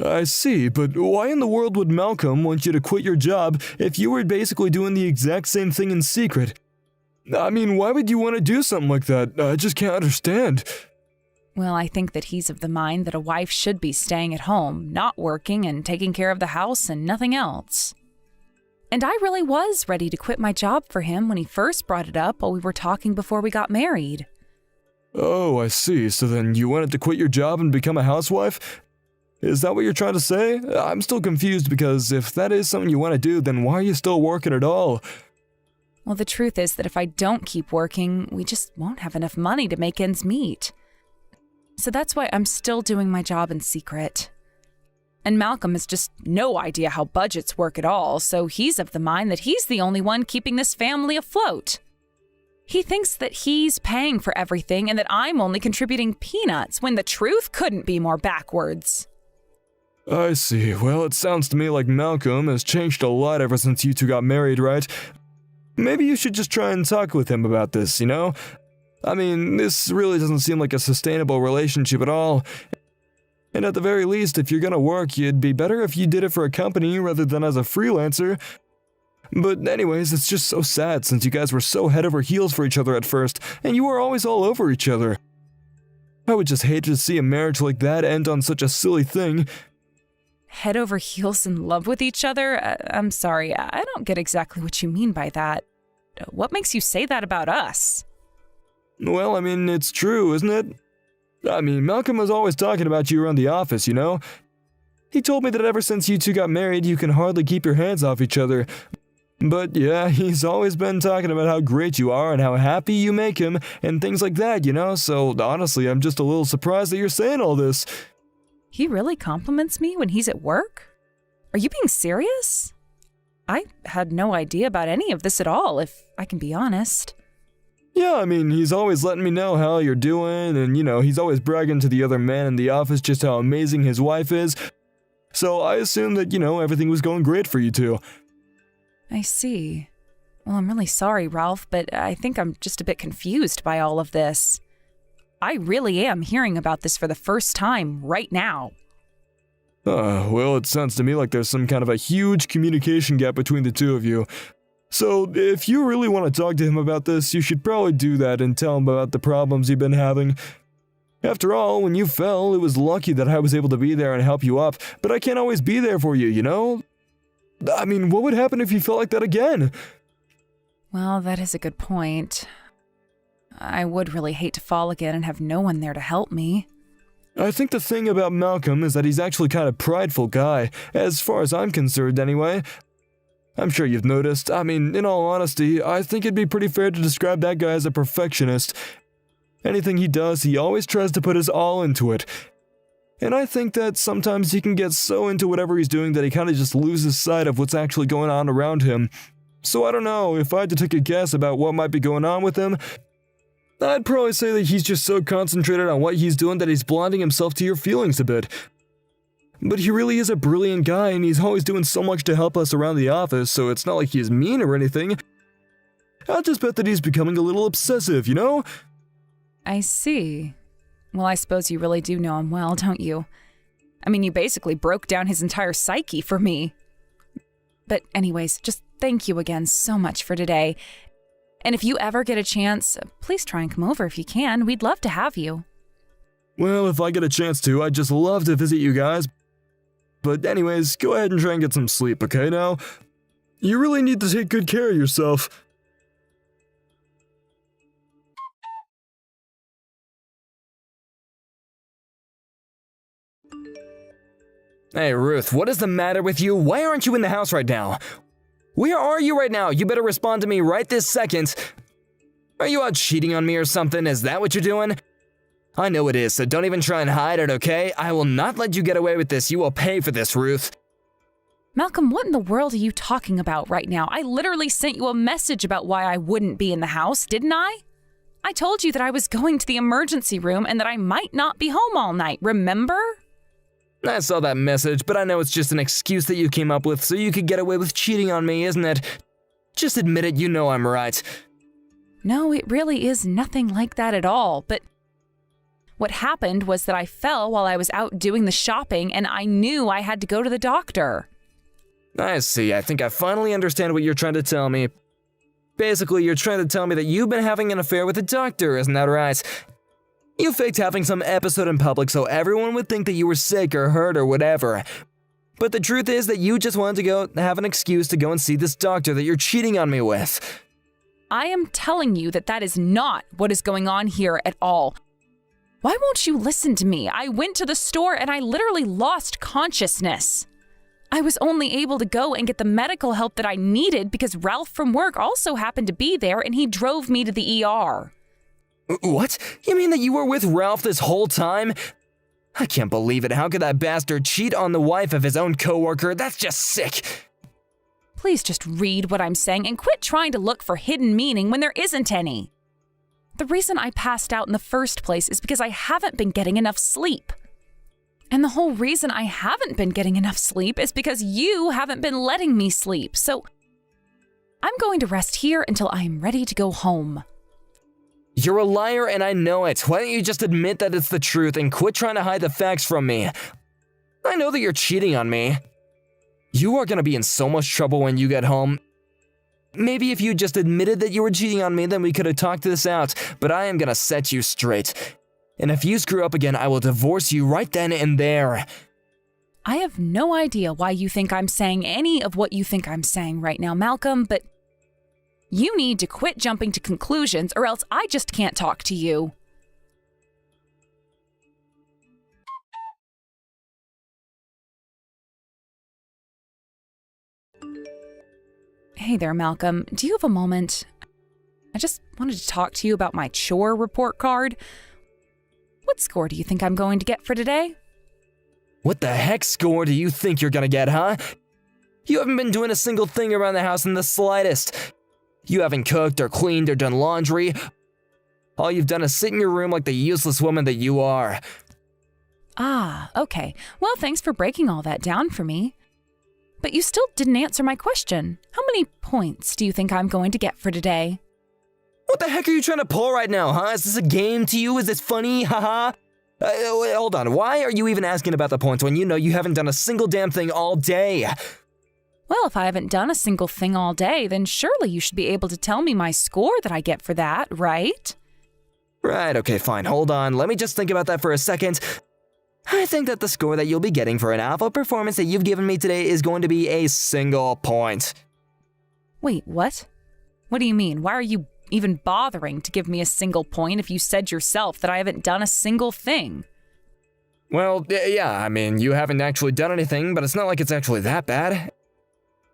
I see, but why in the world would Malcolm want you to quit your job if you were basically doing the exact same thing in secret? I mean, why would you want to do something like that? I just can't understand. Well, I think that he's of the mind that a wife should be staying at home, not working and taking care of the house and nothing else. And I really was ready to quit my job for him when he first brought it up while we were talking before we got married. Oh, I see. So then you wanted to quit your job and become a housewife? Is that what you're trying to say? I'm still confused because if that is something you want to do, then why are you still working at all? Well, the truth is that if I don't keep working, we just won't have enough money to make ends meet. So that's why I'm still doing my job in secret. And Malcolm has just no idea how budgets work at all, so he's of the mind that he's the only one keeping this family afloat. He thinks that he's paying for everything and that I'm only contributing peanuts, when the truth couldn't be more backwards. I see. Well, it sounds to me like Malcolm has changed a lot ever since you two got married, right? Maybe you should just try and talk with him about this, you know? I mean, this really doesn't seem like a sustainable relationship at all. And at the very least, if you're gonna work, it'd be better if you did it for a company rather than as a freelancer. But anyways, it's just so sad since you guys were so head over heels for each other at first, and you were always all over each other. I would just hate to see a marriage like that end on such a silly thing. Head over heels in love with each other? I'm sorry, I don't get exactly what you mean by that. What makes you say that about us? Well, I mean, it's true, isn't it? I mean, Malcolm was always talking about you around the office, you know? He told me that ever since you two got married, you can hardly keep your hands off each other. But yeah, he's always been talking about how great you are and how happy you make him and things like that, so honestly, I'm just a little surprised that you're saying all this. He really compliments me when he's at work? Are you being serious? I had no idea about any of this at all, if I can be honest. Yeah, I mean, he's always letting me know how you're doing, and he's always bragging to the other men in the office just how amazing his wife is. So I assumed that, everything was going great for you two. I see. Well, I'm really sorry, Ralph, but I think I'm just a bit confused by all of this. I really am hearing about this for the first time right now. Well, it sounds to me like there's some kind of a huge communication gap between the two of you. So, if you really want to talk to him about this, you should probably do that and tell him about the problems you've been having. After all, when you fell, it was lucky that I was able to be there and help you up, but I can't always be there for you, I mean, what would happen if you felt like that again? Well, that is a good point. I would really hate to fall again and have no one there to help me. I think the thing about Malcolm is that he's actually kind of prideful guy, as far as I'm concerned anyway. I'm sure you've noticed. I mean, in all honesty, I think it'd be pretty fair to describe that guy as a perfectionist. Anything he does, he always tries to put his all into it. And I think that sometimes he can get so into whatever he's doing that he kind of just loses sight of what's actually going on around him. So I don't know, if I had to take a guess about what might be going on with him, I'd probably say that he's just so concentrated on what he's doing that he's blinding himself to your feelings a bit. But he really is a brilliant guy, and he's always doing so much to help us around the office, so it's not like he's mean or anything. I'll just bet that he's becoming a little obsessive, I see. Well, I suppose you really do know him well, don't you? I mean, you basically broke down his entire psyche for me. But anyways, just thank you again so much for today. And if you ever get a chance, please try and come over if you can. We'd love to have you. Well, if I get a chance to, I'd just love to visit you guys. But anyways, go ahead and try and get some sleep, okay now? You really need to take good care of yourself. Hey, Ruth, what is the matter with you? Why aren't you in the house right now? Where are you right now? You better respond to me right this second. Are you out cheating on me or something? Is that what you're doing? I know it is, so don't even try and hide it, okay? I will not let you get away with this. You will pay for this, Ruth. Malcolm, what in the world are you talking about right now? I literally sent you a message about why I wouldn't be in the house, didn't I? I told you that I was going to the emergency room and that I might not be home all night, remember? I saw that message, but I know it's just an excuse that you came up with so you could get away with cheating on me, isn't it? Just admit it, you know I'm right. No, it really is nothing like that at all, but what happened was that I fell while I was out doing the shopping and I knew I had to go to the doctor. I see, I think I finally understand what you're trying to tell me. Basically, you're trying to tell me that you've been having an affair with a doctor, isn't that right? You faked having some episode in public so everyone would think that you were sick or hurt or whatever. But the truth is that you just wanted to go have an excuse to go and see this doctor that you're cheating on me with. I am telling you that that is not what is going on here at all. Why won't you listen to me? I went to the store and I literally lost consciousness. I was only able to go and get the medical help that I needed because Ralph from work also happened to be there and he drove me to the ER. What? You mean that you were with Ralph this whole time? I can't believe it. How could that bastard cheat on the wife of his own coworker? That's just sick. Please just read what I'm saying and quit trying to look for hidden meaning when there isn't any. The reason I passed out in the first place is because I haven't been getting enough sleep. And the whole reason I haven't been getting enough sleep is because you haven't been letting me sleep. So I'm going to rest here until I am ready to go home. You're a liar and I know it. Why don't you just admit that it's the truth and quit trying to hide the facts from me? I know that you're cheating on me. You are gonna be in so much trouble when you get home. Maybe if you just admitted that you were cheating on me, then we could have talked this out, but I am gonna set you straight. And if you screw up again, I will divorce you right then and there. I have no idea why you think I'm saying any of what you think I'm saying right now, Malcolm, but you need to quit jumping to conclusions or else I just can't talk to you. Hey there, Malcolm. Do you have a moment? I just wanted to talk to you about my chore report card. What score do you think I'm going to get for today? What the heck score do you think you're gonna get, huh? You haven't been doing a single thing around the house in the slightest. You haven't cooked or cleaned or done laundry. All you've done is sit in your room like the useless woman that you are. Ah, okay. Well, thanks for breaking all that down for me. But you still didn't answer my question. How many points do you think I'm going to get for today? What the heck are you trying to pull right now, huh? Is this a game to you? Is this funny? Haha. Hold on. Why are you even asking about the points when you know you haven't done a single damn thing all day? Well, if I haven't done a single thing all day, then surely you should be able to tell me my score that I get for that, right? Right, okay, fine. Hold on. Let me just think about that for a second. I think that the score that you'll be getting for an alpha performance that you've given me today is going to be a single point. Wait, what? What do you mean? Why are you even bothering to give me a single point if you said yourself that I haven't done a single thing? Well, yeah, I mean, you haven't actually done anything, but it's not like it's actually that bad.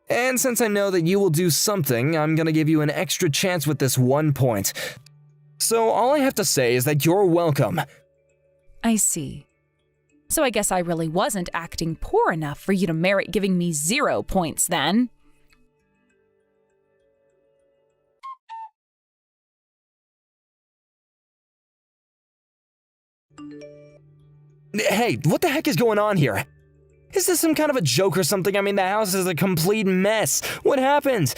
And since I know that you will do something, I'm gonna give you an extra chance with this 1 point. So all I have to say is that you're welcome. I see. So I guess I really wasn't acting poor enough for you to merit giving me 0 points then. Hey, what the heck is going on here? Is this some kind of a joke or something? I mean, the house is a complete mess. What happened?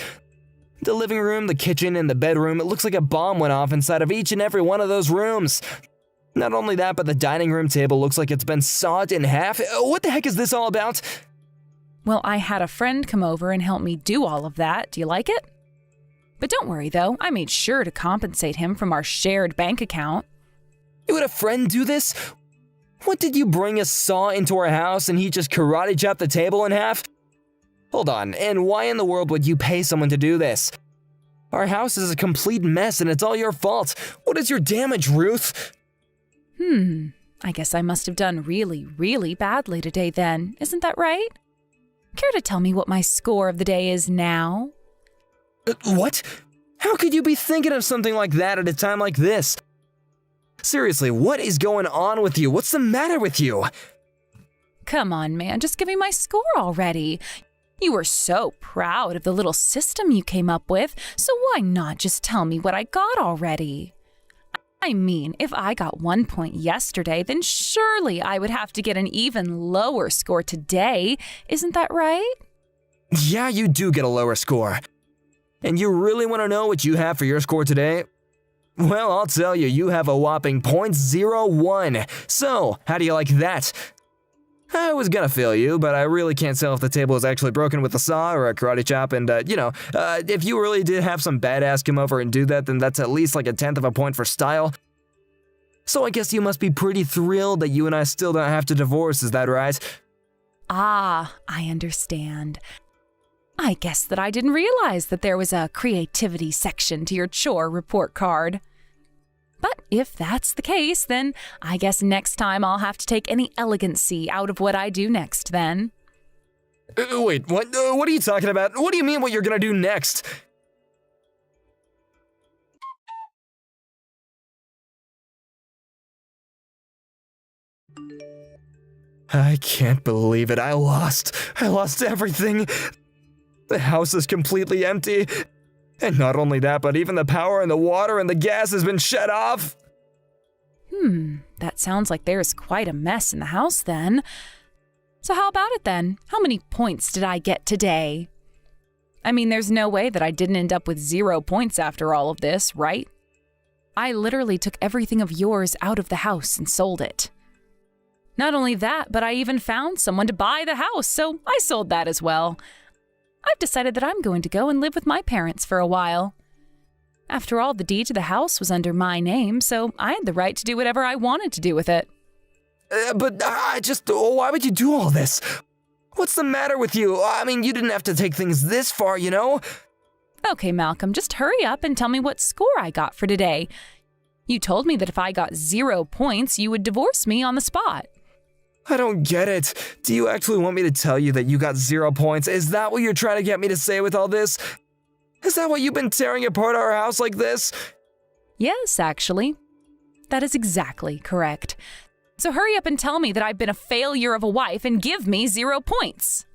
The living room, the kitchen, and the bedroom, it looks like a bomb went off inside of each and every one of those rooms. Not only that, but the dining room table looks like it's been sawed in half. What the heck is this all about? Well, I had a friend come over and help me do all of that. Do you like it? But don't worry, though. I made sure to compensate him from our shared bank account. You had a friend do this? What, did you bring a saw into our house and he just karate chopped the table in half? Hold on, and why in the world would you pay someone to do this? Our house is a complete mess and it's all your fault. What is your damage, Ruth? I guess I must have done really, really badly today then. Isn't that right? Care to tell me what my score of the day is now? What? How could you be thinking of something like that at a time like this? Seriously, what is going on with you? What's the matter with you? Come on, man, just give me my score already. You were so proud of the little system you came up with, so why not just tell me what I got already? I mean, if I got 1 point yesterday, then surely I would have to get an even lower score today. Isn't that right? Yeah, you do get a lower score. And you really want to know what you have for your score today? Well, I'll tell you, you have a whopping .01. So, how do you like that? I was gonna fail you, but I really can't tell if the table is actually broken with a saw or a karate chop, and, if you really did have some badass come over and do that, then that's at least like 1/10 of a point for style. So I guess you must be pretty thrilled that you and I still don't have to divorce, is that right? Ah, I understand. I guess that I didn't realize that there was a creativity section to your chore report card. But if that's the case, then I guess next time I'll have to take any elegancy out of what I do next then. Wait, what? What are you talking about? What do you mean what you're gonna do next? I can't believe it. I lost everything. The house is completely empty. And not only that, but even the power and the water and the gas has been shut off. That sounds like there's quite a mess in the house then. So how about it then? How many points did I get today? I mean, there's no way that I didn't end up with 0 points after all of this, right? I literally took everything of yours out of the house and sold it. Not only that, but I even found someone to buy the house, so I sold that as well. I've decided that I'm going to go and live with my parents for a while. After all, the deed to the house was under my name, so I had the right to do whatever I wanted to do with it. Why would you do all this? What's the matter with you? I mean, you didn't have to take things this far, you know? Okay, Malcolm, just hurry up and tell me what score I got for today. You told me that if I got 0 points, you would divorce me on the spot. I don't get it. Do you actually want me to tell you that you got 0 points? Is that what you're trying to get me to say with all this? Is that why you've been tearing apart our house like this? Yes, actually. That is exactly correct. So hurry up and tell me that I've been a failure of a wife and give me 0 points.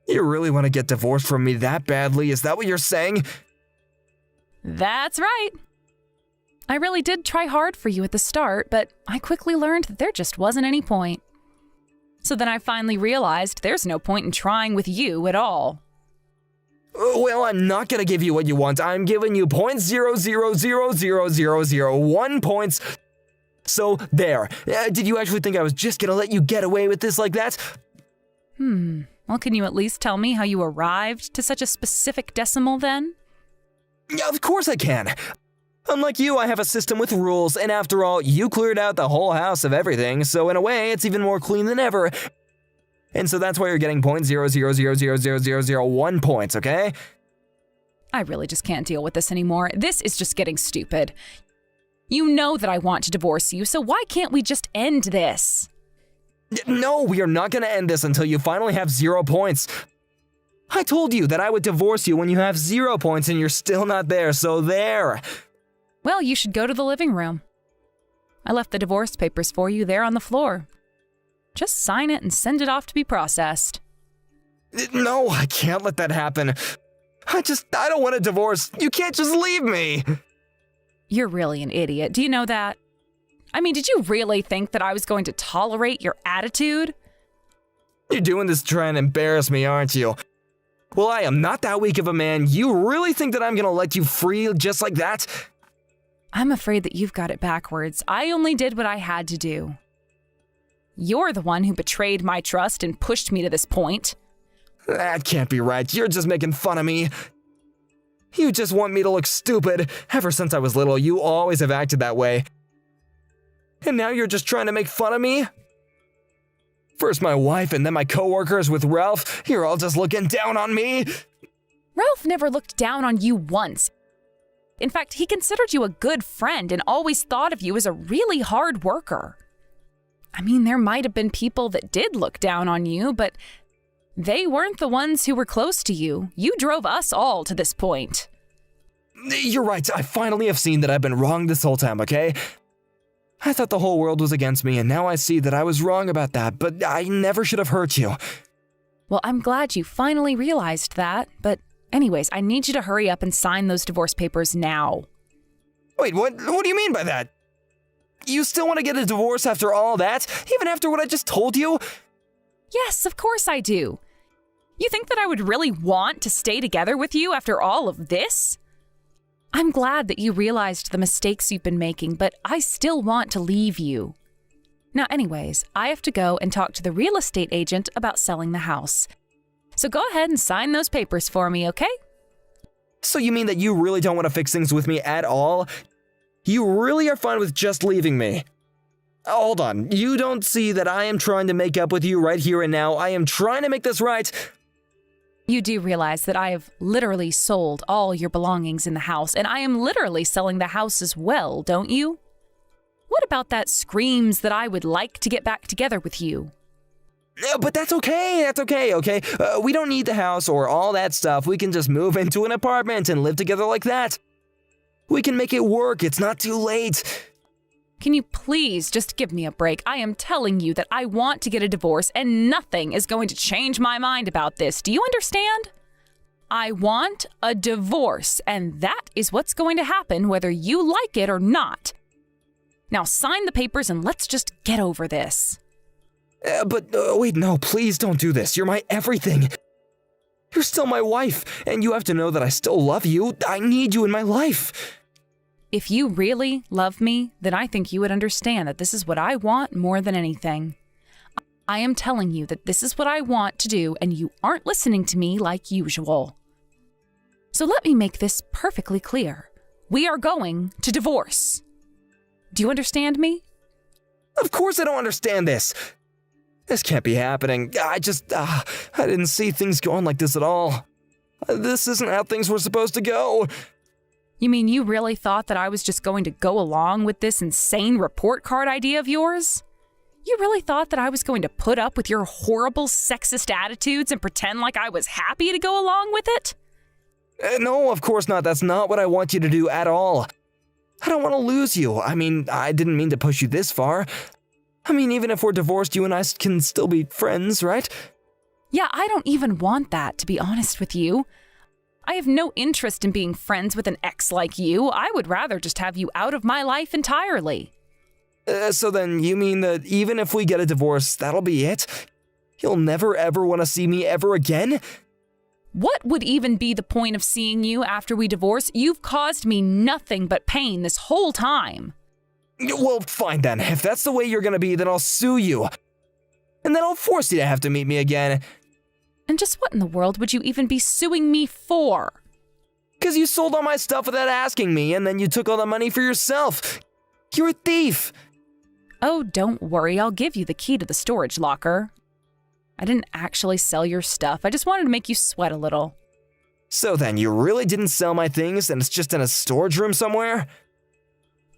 You really want to get divorced from me that badly? Is that what you're saying? That's right. I really did try hard for you at the start, but I quickly learned that there just wasn't any point. So then I finally realized there's no point in trying with you at all. Well, I'm not gonna give you what you want. I'm giving you 0.00000001 points. So, there. Did you actually think I was just gonna let you get away with this like that? Well, can you at least tell me how you arrived to such a specific decimal then? Yeah, of course I can. Unlike you, I have a system with rules, and after all, you cleared out the whole house of everything, so in a way, it's even more clean than ever. And so that's why you're getting 0.00000001 points, okay? I really just can't deal with this anymore. This is just getting stupid. You know that I want to divorce you, so why can't we just end this? No, we are not gonna end this until you finally have 0 points. I told you that I would divorce you when you have 0 points and you're still not there, so there. Well, you should go to the living room. I left the divorce papers for you there on the floor. Just sign it and send it off to be processed. No, I can't let that happen. I don't want a divorce. You can't just leave me. You're really an idiot. Do you know that? I mean, did you really think that I was going to tolerate your attitude? You're doing this to try and embarrass me, aren't you? Well, I am not that weak of a man. You really think that I'm gonna let you free just like that? I'm afraid that you've got it backwards. I only did what I had to do. You're the one who betrayed my trust and pushed me to this point. That can't be right. You're just making fun of me. You just want me to look stupid. Ever since I was little, you always have acted that way. And now you're just trying to make fun of me? First my wife and then my coworkers with Ralph. You're all just looking down on me. Ralph never looked down on you once. In fact, he considered you a good friend and always thought of you as a really hard worker. I mean, there might have been people that did look down on you, but they weren't the ones who were close to you. You drove us all to this point. You're right. I finally have seen that I've been wrong this whole time, okay? I thought the whole world was against me, and now I see that I was wrong about that, but I never should have hurt you. Well, I'm glad you finally realized that, but anyways, I need you to hurry up and sign those divorce papers now. Wait, what do you mean by that? You still want to get a divorce after all that? Even after what I just told you? Yes, of course I do. You think that I would really want to stay together with you after all of this? I'm glad that you realized the mistakes you've been making, but I still want to leave you. Now, anyways, I have to go and talk to the real estate agent about selling the house. So go ahead and sign those papers for me, okay? So you mean that you really don't want to fix things with me at all? You really are fine with just leaving me? Hold on, you don't see that I am trying to make up with you right here and now. I am trying to make this right. You do realize that I have literally sold all your belongings in the house, and I am literally selling the house as well, don't you? What about that screams that I would like to get back together with you? But that's okay, okay? We don't need the house or all that stuff. We can just move into an apartment and live together like that. We can make it work, it's not too late. Can you please just give me a break? I am telling you that I want to get a divorce and nothing is going to change my mind about this. Do you understand? I want a divorce, and that is what's going to happen whether you like it or not. Now sign the papers and let's just get over this. Wait, no, please don't do this. You're my everything. You're still my wife, and you have to know that I still love you. I need you in my life. If you really love me, then I think you would understand that this is what I want more than anything. I am telling you that this is what I want to do, and you aren't listening to me like usual. So let me make this perfectly clear. We are going to divorce. Do you understand me? Of course I don't understand this. This can't be happening. I didn't see things going like this at all. This isn't how things were supposed to go. You mean you really thought that I was just going to go along with this insane report card idea of yours? You really thought that I was going to put up with your horrible sexist attitudes and pretend like I was happy to go along with it? No, of course not. That's not what I want you to do at all. I don't want to lose you. I mean, I didn't mean to push you this far. I mean, even if we're divorced, you and I can still be friends, right? Yeah, I don't even want that, to be honest with you. I have no interest in being friends with an ex like you. I would rather just have you out of my life entirely. So then you mean that even if we get a divorce, that'll be it? You'll never ever want to see me ever again? What would even be the point of seeing you after we divorce? You've caused me nothing but pain this whole time. Well, fine then. If that's the way you're gonna be, then I'll sue you. And then I'll force you to have to meet me again. And just what in the world would you even be suing me for? 'Cause you sold all my stuff without asking me, and then you took all the money for yourself. You're a thief. Oh, don't worry, I'll give you the key to the storage locker. I didn't actually sell your stuff, I just wanted to make you sweat a little. So then, you really didn't sell my things, and it's just in a storage room somewhere?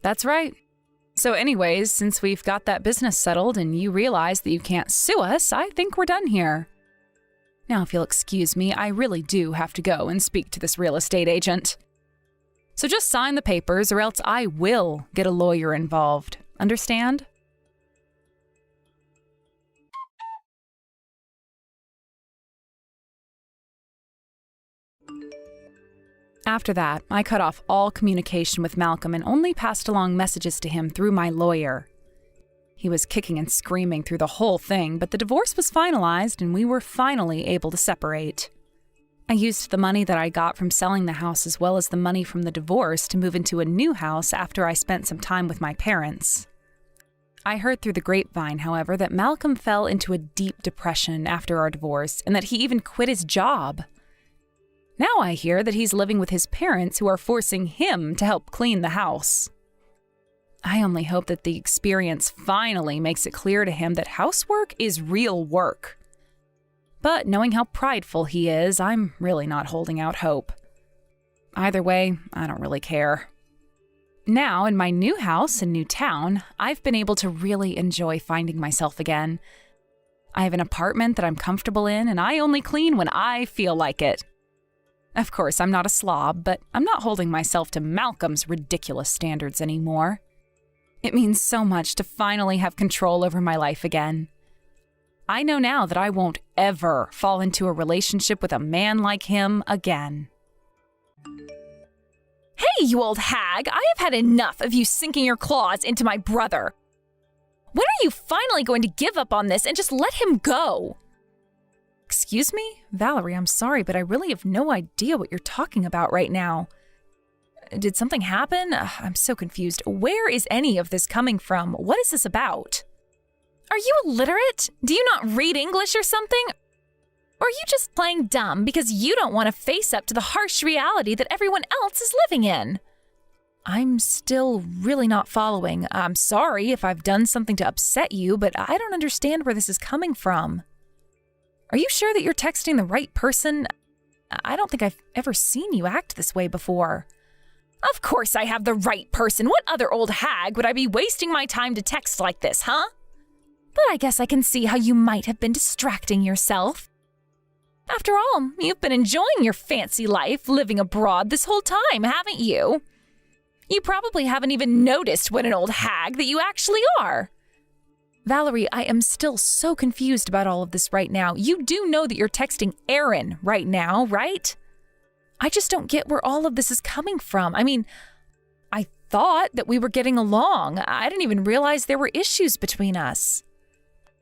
That's right. So anyways, since we've got that business settled and you realize that you can't sue us, I think we're done here. Now, if you'll excuse me, I really do have to go and speak to this real estate agent. So just sign the papers or else I will get a lawyer involved. Understand? After that, I cut off all communication with Malcolm and only passed along messages to him through my lawyer. He was kicking and screaming through the whole thing, but the divorce was finalized and we were finally able to separate. I used the money that I got from selling the house as well as the money from the divorce to move into a new house after I spent some time with my parents. I heard through the grapevine, however, that Malcolm fell into a deep depression after our divorce and that he even quit his job. Now I hear that he's living with his parents who are forcing him to help clean the house. I only hope that the experience finally makes it clear to him that housework is real work. But knowing how prideful he is, I'm really not holding out hope. Either way, I don't really care. Now, in my new house and new town, I've been able to really enjoy finding myself again. I have an apartment that I'm comfortable in, and I only clean when I feel like it. Of course, I'm not a slob, but I'm not holding myself to Malcolm's ridiculous standards anymore. It means so much to finally have control over my life again. I know now that I won't ever fall into a relationship with a man like him again. Hey, you old hag! I have had enough of you sinking your claws into my brother. When are you finally going to give up on this and just let him go? Excuse me? Valerie, I'm sorry, but I really have no idea what you're talking about right now. Did something happen? I'm so confused. Where is any of this coming from? What is this about? Are you illiterate? Do you not read English or something? Or are you just playing dumb because you don't want to face up to the harsh reality that everyone else is living in? I'm still really not following. I'm sorry if I've done something to upset you, but I don't understand where this is coming from. Are you sure that you're texting the right person? I don't think I've ever seen you act this way before. Of course I have the right person. What other old hag would I be wasting my time to text like this, huh? But I guess I can see how you might have been distracting yourself. After all, you've been enjoying your fancy life living abroad this whole time, haven't you? You probably haven't even noticed what an old hag that you actually are. Valerie, I am still so confused about all of this right now. You do know that you're texting Aaron right now, right? I just don't get where all of this is coming from. I mean, I thought that we were getting along. I didn't even realize there were issues between us.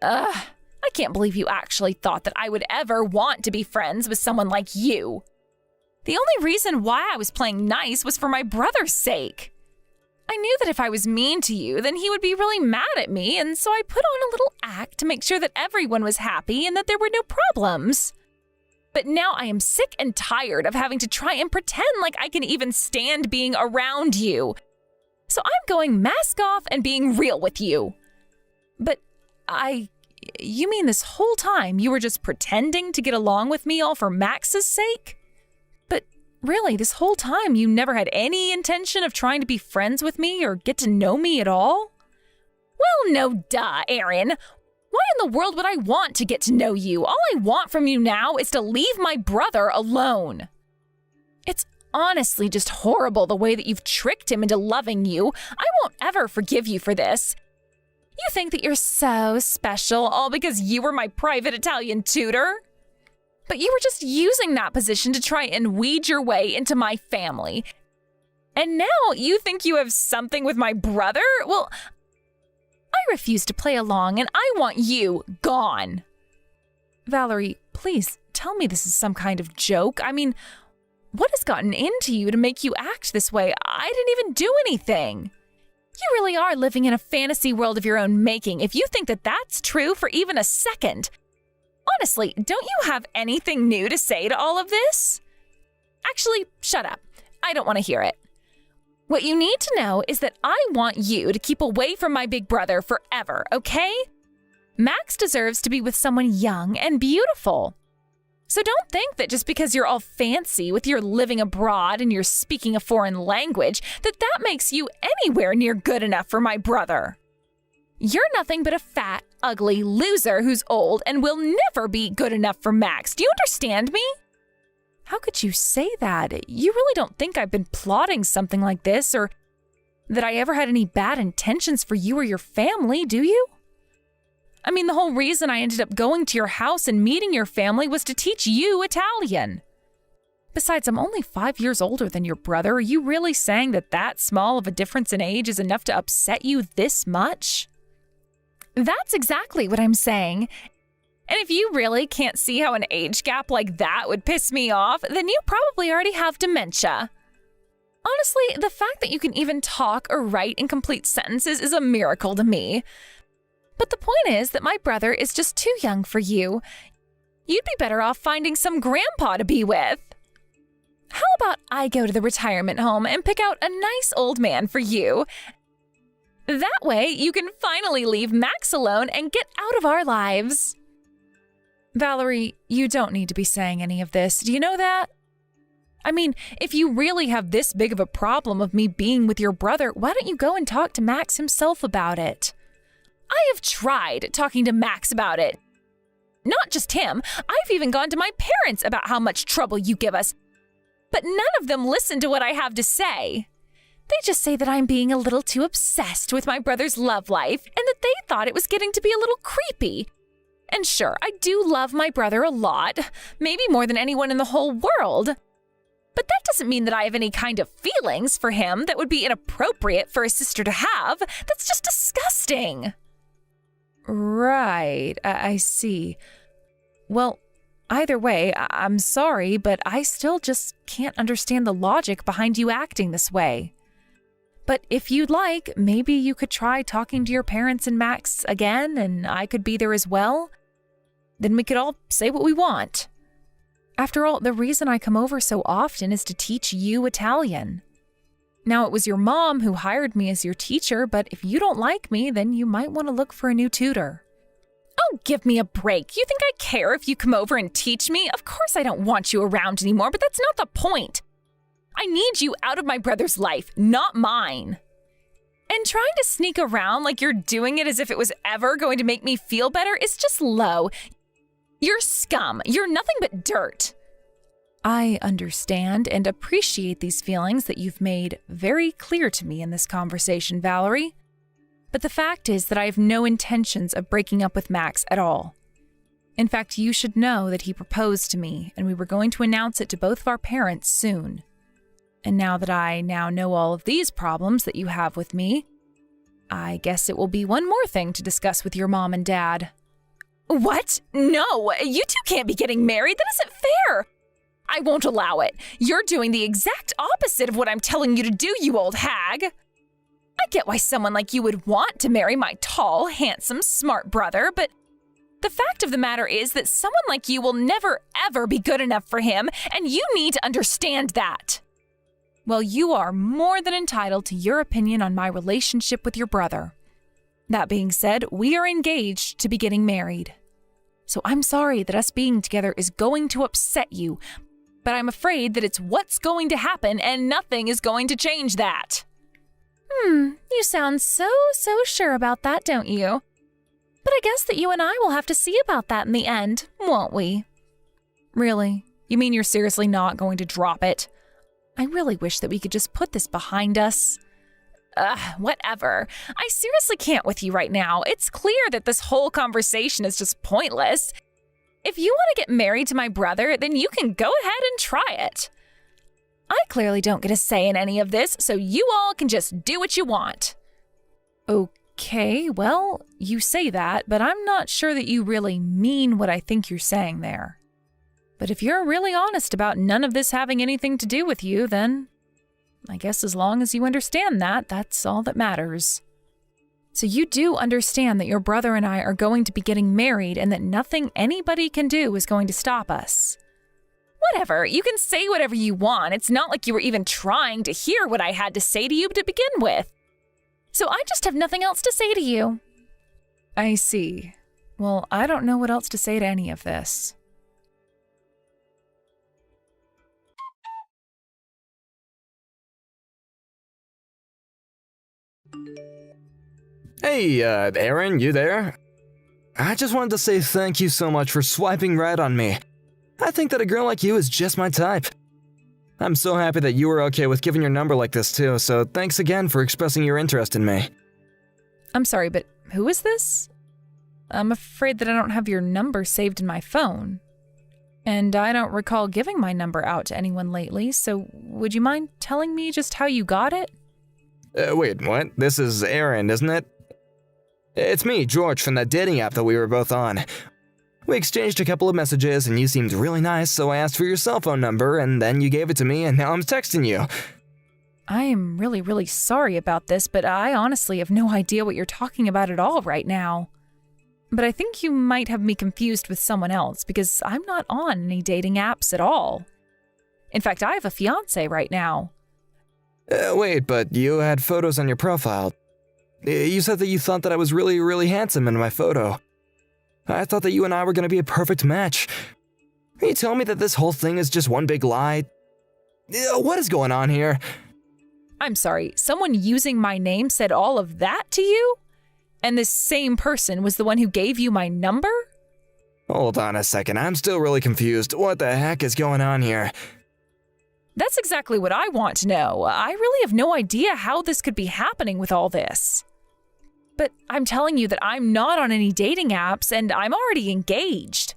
I can't believe you actually thought that I would ever want to be friends with someone like you. The only reason why I was playing nice was for my brother's sake. I knew that if I was mean to you, then he would be really mad at me, and so I put on a little act to make sure that everyone was happy and that there were no problems. But now I am sick and tired of having to try and pretend like I can even stand being around you. So I'm going mask off and being real with you. But you mean this whole time you were just pretending to get along with me all for Max's sake? But really, this whole time you never had any intention of trying to be friends with me or get to know me at all? Well, no duh, Aaron. Why in the world would I want to get to know you? All I want from you now is to leave my brother alone. honestly just horrible the way that you've tricked him into loving you. I won't ever forgive you for this. You think that you're so special all because you were my private Italian tutor? But you were just using that position to try and weed your way into my family. And now you think you have something with my brother? Well, I refuse to play along and I want you gone. Valerie, please tell me this is some kind of joke. I mean, what has gotten into you to make you act this way? I didn't even do anything. You really are living in a fantasy world of your own making if you think that that's true for even a second. Honestly, don't you have anything new to say to all of this? Actually, shut up. I don't want to hear it. What you need to know is that I want you to keep away from my big brother forever, okay? Max deserves to be with someone young and beautiful. So don't think that just because you're all fancy with your living abroad and you're speaking a foreign language, that makes you anywhere near good enough for my brother. You're nothing but a fat, ugly loser who's old and will never be good enough for Max. Do you understand me? How could you say that? You really don't think I've been plotting something like this or that I ever had any bad intentions for you or your family, do you? I mean, the whole reason I ended up going to your house and meeting your family was to teach you Italian. Besides, I'm only 5 years older than your brother. Are you really saying that small of a difference in age is enough to upset you this much? That's exactly what I'm saying. And if you really can't see how an age gap like that would piss me off, then you probably already have dementia. Honestly, the fact that you can even talk or write in complete sentences is a miracle to me. But the point is that my brother is just too young for you. You'd be better off finding some grandpa to be with. How about I go to the retirement home and pick out a nice old man for you? That way you can finally leave Max alone and get out of our lives. Valerie, you don't need to be saying any of this. Do you know that? I mean, if you really have this big of a problem of me being with your brother, why don't you go and talk to Max himself about it? I have tried talking to Max about it. Not just him, I've even gone to my parents about how much trouble you give us. But none of them listen to what I have to say. They just say that I'm being a little too obsessed with my brother's love life and that they thought it was getting to be a little creepy. And sure, I do love my brother a lot, maybe more than anyone in the whole world. But that doesn't mean that I have any kind of feelings for him that would be inappropriate for a sister to have. That's just disgusting. Right, I see. Well, either way, I'm sorry, but I still just can't understand the logic behind you acting this way. But if you'd like, maybe you could try talking to your parents and Max again, and I could be there as well. Then we could all say what we want. After all, the reason I come over so often is to teach you Italian. Now, it was your mom who hired me as your teacher, but if you don't like me, then you might want to look for a new tutor. Oh, give me a break. You think I care if you come over and teach me? Of course I don't want you around anymore, but that's not the point. I need you out of my brother's life, not mine. And trying to sneak around like you're doing it as if it was ever going to make me feel better is just low. You're scum. You're nothing but dirt. I understand and appreciate these feelings that you've made very clear to me in this conversation, Valerie. But the fact is that I have no intentions of breaking up with Max at all. In fact, you should know that he proposed to me, and we were going to announce it to both of our parents soon. And now that I know all of these problems that you have with me, I guess it will be one more thing to discuss with your mom and dad. What? No, you two can't be getting married. That isn't fair. I won't allow it. You're doing the exact opposite of what I'm telling you to do, you old hag. I get why someone like you would want to marry my tall, handsome, smart brother, but the fact of the matter is that someone like you will never, ever be good enough for him, and you need to understand that. Well, you are more than entitled to your opinion on my relationship with your brother. That being said, we are engaged to be getting married. So I'm sorry that us being together is going to upset you, but I'm afraid that it's what's going to happen and nothing is going to change that. You sound so sure about that, don't you? But I guess that you and I will have to see about that in the end, won't we? Really? You mean you're seriously not going to drop it? I really wish that we could just put this behind us. Whatever. I seriously can't with you right now. It's clear that this whole conversation is just pointless. If you want to get married to my brother, then you can go ahead and try it. I clearly don't get a say in any of this, so you all can just do what you want. Okay, well, you say that, but I'm not sure that you really mean what I think you're saying there. But if you're really honest about none of this having anything to do with you, then I guess as long as you understand that, that's all that matters. So you do understand that your brother and I are going to be getting married and that nothing anybody can do is going to stop us. Whatever, you can say whatever you want. It's not like you were even trying to hear what I had to say to you to begin with. So I just have nothing else to say to you. I see. Well, I don't know what else to say to any of this. Hey, Aaron, you there? I just wanted to say thank you so much for swiping right on me. I think that a girl like you is just my type. I'm so happy that you were okay with giving your number like this too, so thanks again for expressing your interest in me. I'm sorry, but who is this? I'm afraid that I don't have your number saved in my phone. And I don't recall giving my number out to anyone lately, so would you mind telling me just how you got it? Wait, what? This is Aaron, isn't it? It's me, George, from that dating app that we were both on. We exchanged a couple of messages and you seemed really nice, so I asked for your cell phone number and then you gave it to me and now I'm texting you. I am really, really sorry about this, but I honestly have no idea what you're talking about at all right now. But I think you might have me confused with someone else because I'm not on any dating apps at all. In fact, I have a fiance right now. Wait, but you had photos on your profile. You said that you thought that I was really, really handsome in my photo. I thought that you and I were going to be a perfect match. Are you telling me that this whole thing is just one big lie? What is going on here? I'm sorry, someone using my name said all of that to you? And this same person was the one who gave you my number? Hold on a second, I'm still really confused. What the heck is going on here? That's exactly what I want to know. I really have no idea how this could be happening with all this. But I'm telling you that I'm not on any dating apps and I'm already engaged.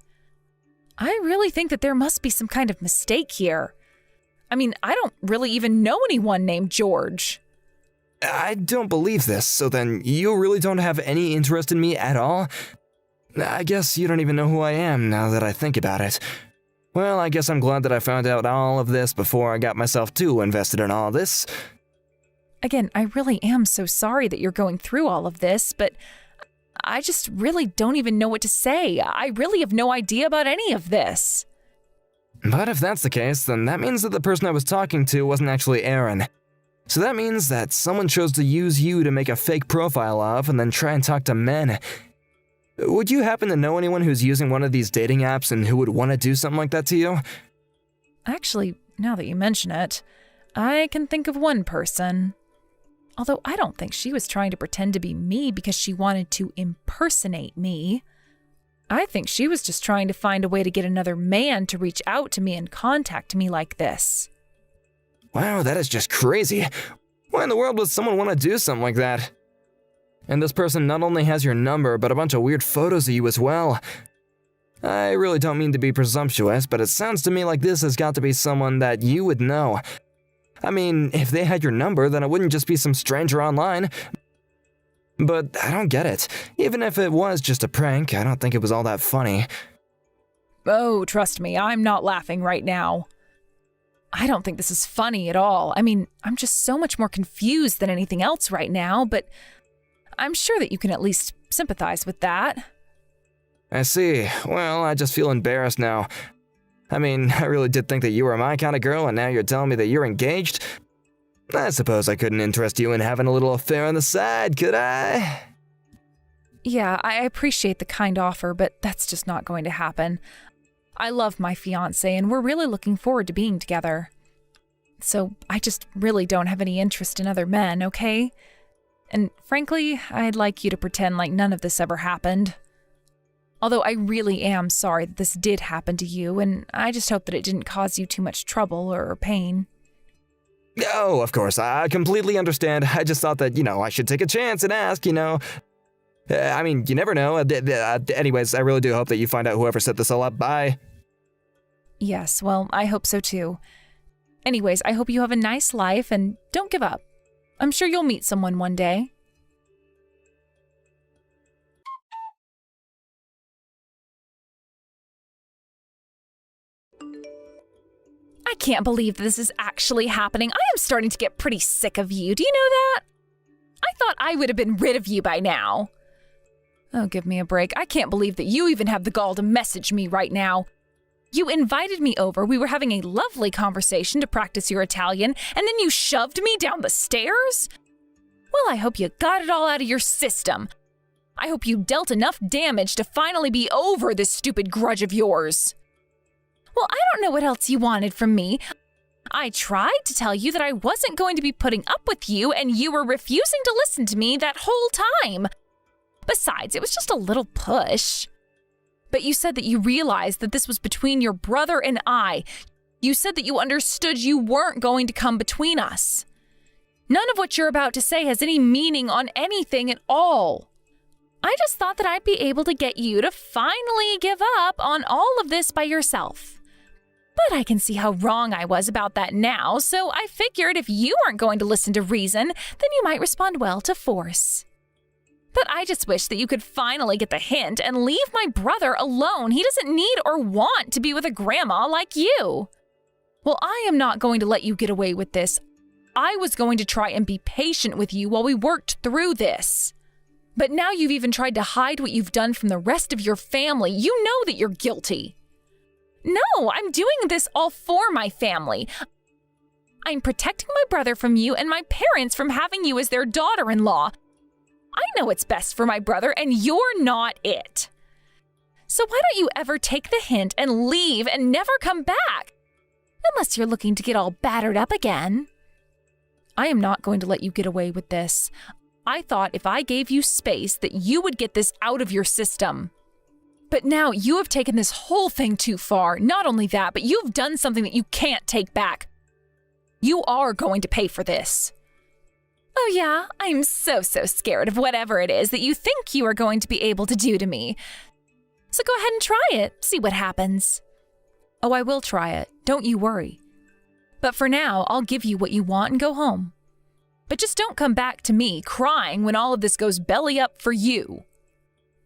I really think that there must be some kind of mistake here. I mean, I don't really even know anyone named George. I don't believe this, so then you really don't have any interest in me at all? I guess you don't even know who I am now that I think about it. Well, I guess I'm glad that I found out all of this before I got myself too invested in all this. Again, I really am so sorry that you're going through all of this, but I just really don't even know what to say. I really have no idea about any of this. But if that's the case, then that means that the person I was talking to wasn't actually Aaron. So that means that someone chose to use you to make a fake profile of and then try and talk to men. Would you happen to know anyone who's using one of these dating apps and who would want to do something like that to you? Actually, now that you mention it, I can think of one person. Although I don't think she was trying to pretend to be me because she wanted to impersonate me. I think she was just trying to find a way to get another man to reach out to me and contact me like this. Wow, that is just crazy. Why in the world would someone want to do something like that? And this person not only has your number, but a bunch of weird photos of you as well. I really don't mean to be presumptuous, but it sounds to me like this has got to be someone that you would know. I mean, if they had your number, then it wouldn't just be some stranger online. But I don't get it. Even if it was just a prank, I don't think it was all that funny. Oh, trust me, I'm not laughing right now. I don't think this is funny at all. I mean, I'm just so much more confused than anything else right now, but I'm sure that you can at least sympathize with that. I see. Well, I just feel embarrassed now. I mean, I really did think that you were my kind of girl, and now you're telling me that you're engaged? I suppose I couldn't interest you in having a little affair on the side, could I? Yeah, I appreciate the kind offer, but that's just not going to happen. I love my fiance, and we're really looking forward to being together. So I just really don't have any interest in other men, okay? And frankly, I'd like you to pretend like none of this ever happened. Although I really am sorry that this did happen to you, and I just hope that it didn't cause you too much trouble or pain. Oh, of course, I completely understand. I just thought that, I should take a chance and ask. I mean, you never know. Anyways, I really do hope that you find out whoever set this all up. Bye. Yes, well, I hope so too. Anyways, I hope you have a nice life and don't give up. I'm sure you'll meet someone one day. I can't believe this is actually happening. I am starting to get pretty sick of you. Do you know that? I thought I would have been rid of you by now. Oh, give me a break. I can't believe that you even have the gall to message me right now. You invited me over, we were having a lovely conversation to practice your Italian, and then you shoved me down the stairs? Well, I hope you got it all out of your system. I hope you dealt enough damage to finally be over this stupid grudge of yours. Well, I don't know what else you wanted from me. I tried to tell you that I wasn't going to be putting up with you, and you were refusing to listen to me that whole time. Besides, it was just a little push. But you said that you realized that this was between your brother and I. You said that you understood you weren't going to come between us. None of what you're about to say has any meaning on anything at all. I just thought that I'd be able to get you to finally give up on all of this by yourself. But I can see how wrong I was about that now, so I figured if you weren't going to listen to reason, then you might respond well to force. But I just wish that you could finally get the hint and leave my brother alone. He doesn't need or want to be with a grandma like you. Well, I am not going to let you get away with this. I was going to try and be patient with you while we worked through this. But now you've even tried to hide what you've done from the rest of your family. You know that you're guilty. No, I'm doing this all for my family. I'm protecting my brother from you and my parents from having you as their daughter-in-law. I know what's best for my brother, and you're not it. So why don't you ever take the hint and leave and never come back? Unless you're looking to get all battered up again. I am not going to let you get away with this. I thought if I gave you space that you would get this out of your system. But now you have taken this whole thing too far. Not only that, but you've done something that you can't take back. You are going to pay for this. Oh yeah, I'm so scared of whatever it is that you think you are going to be able to do to me. So go ahead and try it, see what happens. Oh, I will try it, don't you worry. But for now, I'll give you what you want and go home. But just don't come back to me crying when all of this goes belly up for you.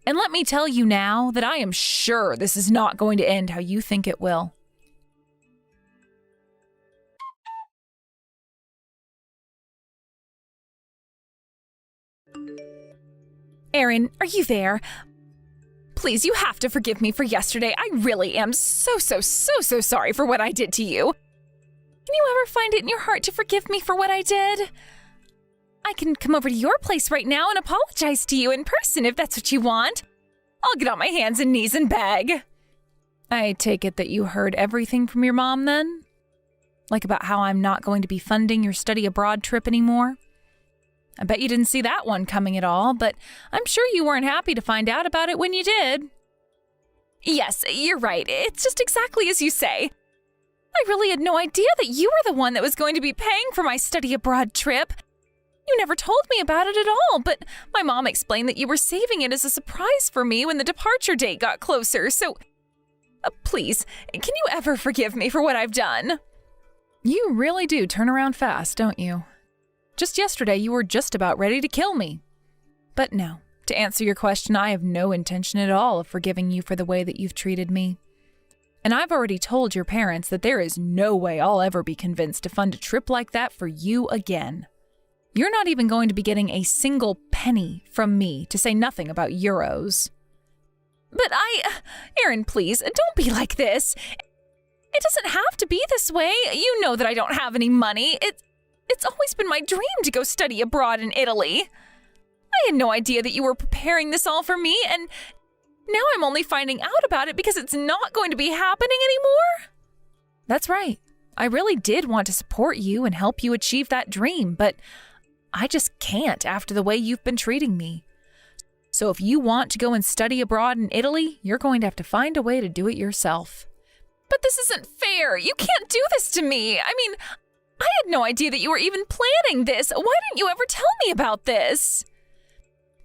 And let me tell you now that I am sure this is not going to end how you think it will. Aaron, are you there? Please, you have to forgive me for yesterday. I really am so sorry for what I did to you. Can you ever find it in your heart to forgive me for what I did? I can come over to your place right now and apologize to you in person if that's what you want. I'll get on my hands and knees and beg. I take it that you heard everything from your mom then? Like about how I'm not going to be funding your study abroad trip anymore? I bet you didn't see that one coming at all, but I'm sure you weren't happy to find out about it when you did. Yes, you're right. It's just exactly as you say. I really had no idea that you were the one that was going to be paying for my study abroad trip. You never told me about it at all, but my mom explained that you were saving it as a surprise for me when the departure date got closer, so please, can you ever forgive me for what I've done? You really do turn around fast, don't you? Just yesterday, you were just about ready to kill me. But no, to answer your question, I have no intention at all of forgiving you for the way that you've treated me. And I've already told your parents that there is no way I'll ever be convinced to fund a trip like that for you again. You're not even going to be getting a single penny from me, to say nothing about euros. But Aaron, please, don't be like this. It doesn't have to be this way. You know that I don't have any money. It's always been my dream to go study abroad in Italy. I had no idea that you were preparing this all for me, and now I'm only finding out about it because it's not going to be happening anymore. That's right. I really did want to support you and help you achieve that dream, but I just can't after the way you've been treating me. So if you want to go and study abroad in Italy, you're going to have to find a way to do it yourself. But this isn't fair. You can't do this to me. I mean, I had no idea that you were even planning this. Why didn't you ever tell me about this?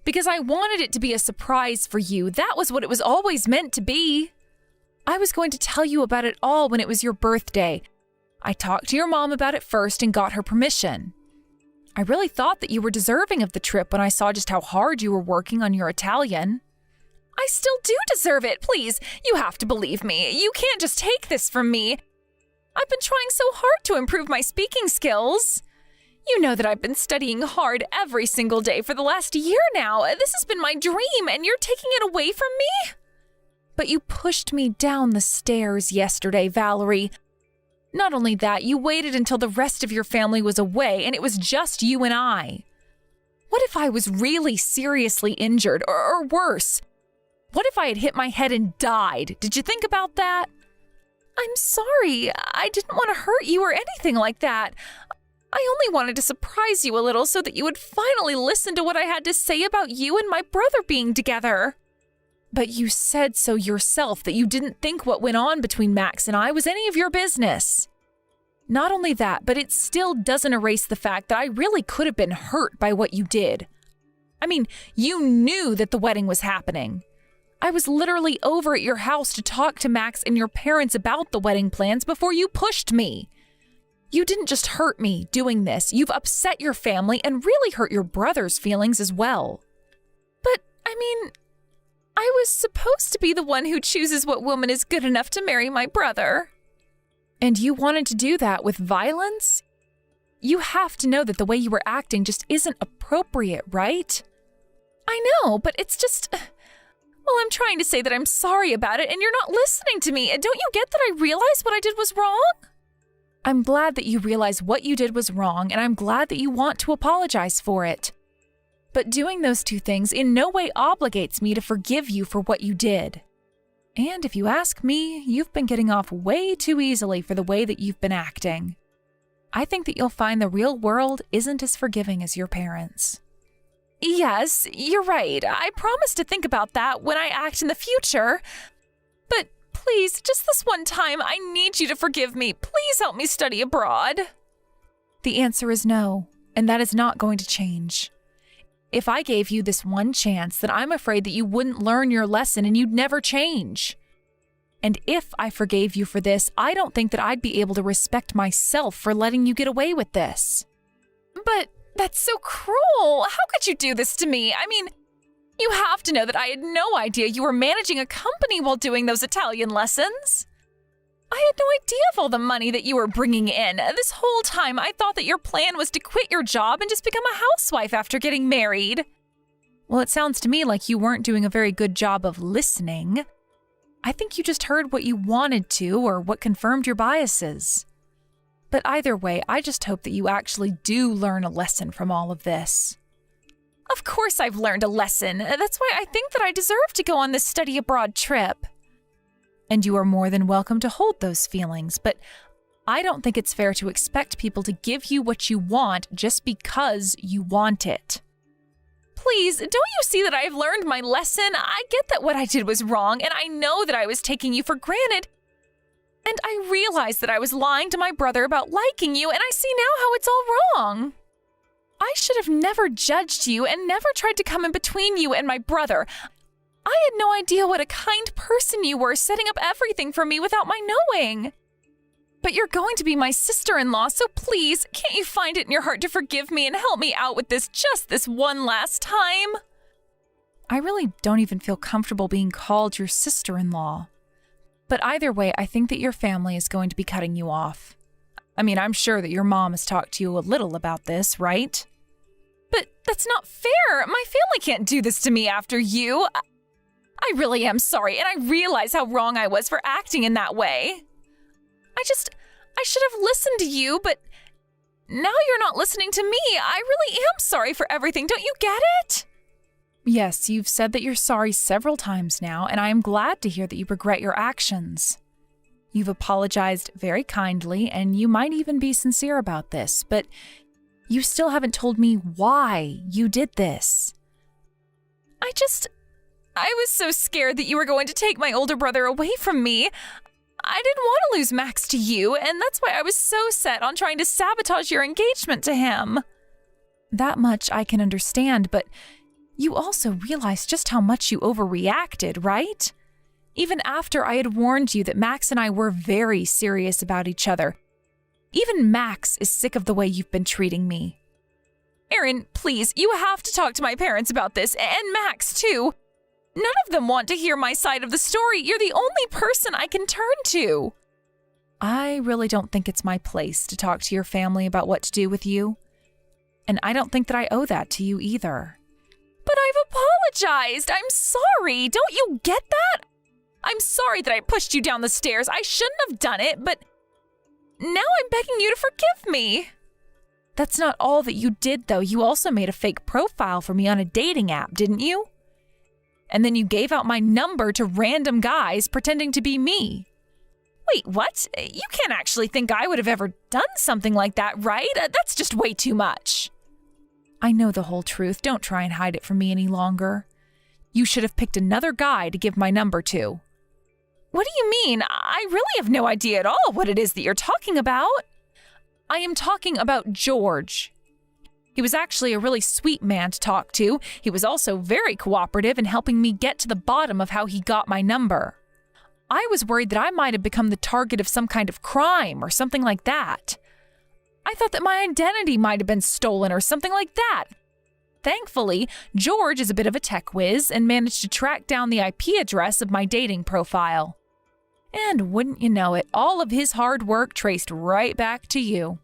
Because I wanted it to be a surprise for you. That was what it was always meant to be. I was going to tell you about it all when it was your birthday. I talked to your mom about it first and got her permission. I really thought that you were deserving of the trip when I saw just how hard you were working on your Italian. I still do deserve it. Please, you have to believe me. You can't just take this from me. I've been trying so hard to improve my speaking skills. You know that I've been studying hard every single day for the last year now. This has been my dream, and you're taking it away from me? But you pushed me down the stairs yesterday, Valerie. Not only that, you waited until the rest of your family was away, and it was just you and I. What if I was really seriously injured, or worse? What if I had hit my head and died? Did you think about that? I'm sorry. I didn't want to hurt you or anything like that. I only wanted to surprise you a little so that you would finally listen to what I had to say about you and my brother being together. But you said so yourself that you didn't think what went on between Max and I was any of your business. Not only that, but it still doesn't erase the fact that I really could have been hurt by what you did. I mean, you knew that the wedding was happening. I was literally over at your house to talk to Max and your parents about the wedding plans before you pushed me. You didn't just hurt me doing this. You've upset your family and really hurt your brother's feelings as well. But, I mean, I was supposed to be the one who chooses what woman is good enough to marry my brother. And you wanted to do that with violence? You have to know that the way you were acting just isn't appropriate, right? I know, but it's just... Well, I'm trying to say that I'm sorry about it and you're not listening to me. Don't you get that I realized what I did was wrong? I'm glad that you realize what you did was wrong, and I'm glad that you want to apologize for it. But doing those two things in no way obligates me to forgive you for what you did. And if you ask me, you've been getting off way too easily for the way that you've been acting. I think that you'll find the real world isn't as forgiving as your parents. Yes, you're right. I promise to think about that when I act in the future. But please, just this one time, I need you to forgive me. Please help me study abroad. The answer is no, and that is not going to change. If I gave you this one chance, then I'm afraid that you wouldn't learn your lesson and you'd never change. And if I forgave you for this, I don't think that I'd be able to respect myself for letting you get away with this. But that's so cruel. How could you do this to me? I mean, you have to know that I had no idea you were managing a company while doing those Italian lessons. I had no idea of all the money that you were bringing in. This whole time, I thought that your plan was to quit your job and just become a housewife after getting married. Well, it sounds to me like you weren't doing a very good job of listening. I think you just heard what you wanted to or what confirmed your biases. But either way, I just hope that you actually do learn a lesson from all of this. Of course I've learned a lesson. That's why I think that I deserve to go on this study abroad trip. And you are more than welcome to hold those feelings, but I don't think it's fair to expect people to give you what you want just because you want it. Please, don't you see that I've learned my lesson? I get that what I did was wrong, and I know that I was taking you for granted. And I realize that I was lying to my brother about liking you, and I see now how it's all wrong. I should have never judged you and never tried to come in between you and my brother. I had no idea what a kind person you were, setting up everything for me without my knowing. But you're going to be my sister-in-law, so please, can't you find it in your heart to forgive me and help me out with this just this one last time? I really don't even feel comfortable being called your sister-in-law. But either way, I think that your family is going to be cutting you off. I mean, I'm sure that your mom has talked to you a little about this, right? But that's not fair. My family can't do this to me after you. I really am sorry, and I realize how wrong I was for acting in that way. I should have listened to you, but now you're not listening to me. I really am sorry for everything. Don't you get it? Yes, you've said that you're sorry several times now, and I am glad to hear that you regret your actions. You've apologized very kindly, and you might even be sincere about this, but you still haven't told me why you did this. I was so scared that you were going to take my older brother away from me. I didn't want to lose Max to you, and that's why I was so set on trying to sabotage your engagement to him. That much I can understand, but you also realize just how much you overreacted, right? Even after I had warned you that Max and I were very serious about each other. Even Max is sick of the way you've been treating me. Aaron, please, you have to talk to my parents about this, and Max, too. None of them want to hear my side of the story. You're the only person I can turn to. I really don't think it's my place to talk to your family about what to do with you. And I don't think that I owe that to you either. But I've apologized. I'm sorry. Don't you get that? I'm sorry that I pushed you down the stairs. I shouldn't have done it, but now I'm begging you to forgive me. That's not all that you did, though. You also made a fake profile for me on a dating app, didn't you? And then you gave out my number to random guys pretending to be me. Wait, what? You can't actually think I would have ever done something like that, right? That's just way too much. I know the whole truth. Don't try and hide it from me any longer. You should have picked another guy to give my number to. What do you mean? I really have no idea at all what it is that you're talking about. I am talking about George. He was actually a really sweet man to talk to. He was also very cooperative in helping me get to the bottom of how he got my number. I was worried that I might have become the target of some kind of crime or something like that. I thought that my identity might have been stolen or something like that. Thankfully, George is a bit of a tech whiz and managed to track down the IP address of my dating profile. And wouldn't you know it, all of his hard work traced right back to you.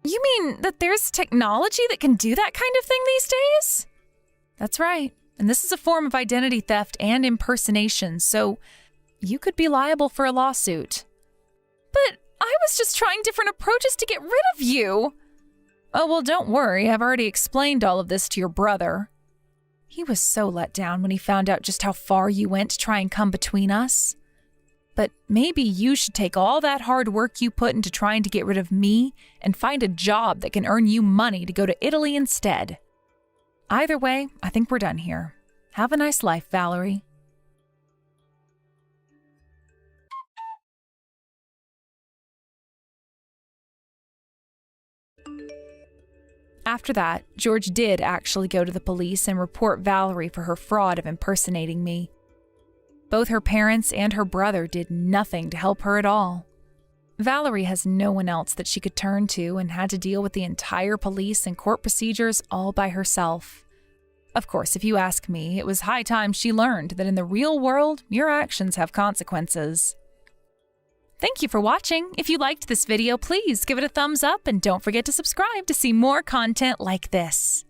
You mean that there's technology that can do that kind of thing these days? That's right. And this is a form of identity theft and impersonation, so you could be liable for a lawsuit. But I was just trying different approaches to get rid of you. Oh, well, don't worry. I've already explained all of this to your brother. He was so let down when he found out just how far you went to try and come between us. But maybe you should take all that hard work you put into trying to get rid of me and find a job that can earn you money to go to Italy instead. Either way, I think we're done here. Have a nice life, Valerie. After that, George did actually go to the police and report Valerie for her fraud of impersonating me. Both her parents and her brother did nothing to help her at all. Valerie has no one else that she could turn to and had to deal with the entire police and court procedures all by herself. Of course, if you ask me, it was high time she learned that in the real world, your actions have consequences. Thank you for watching. If you liked this video, please give it a thumbs up and don't forget to subscribe to see more content like this.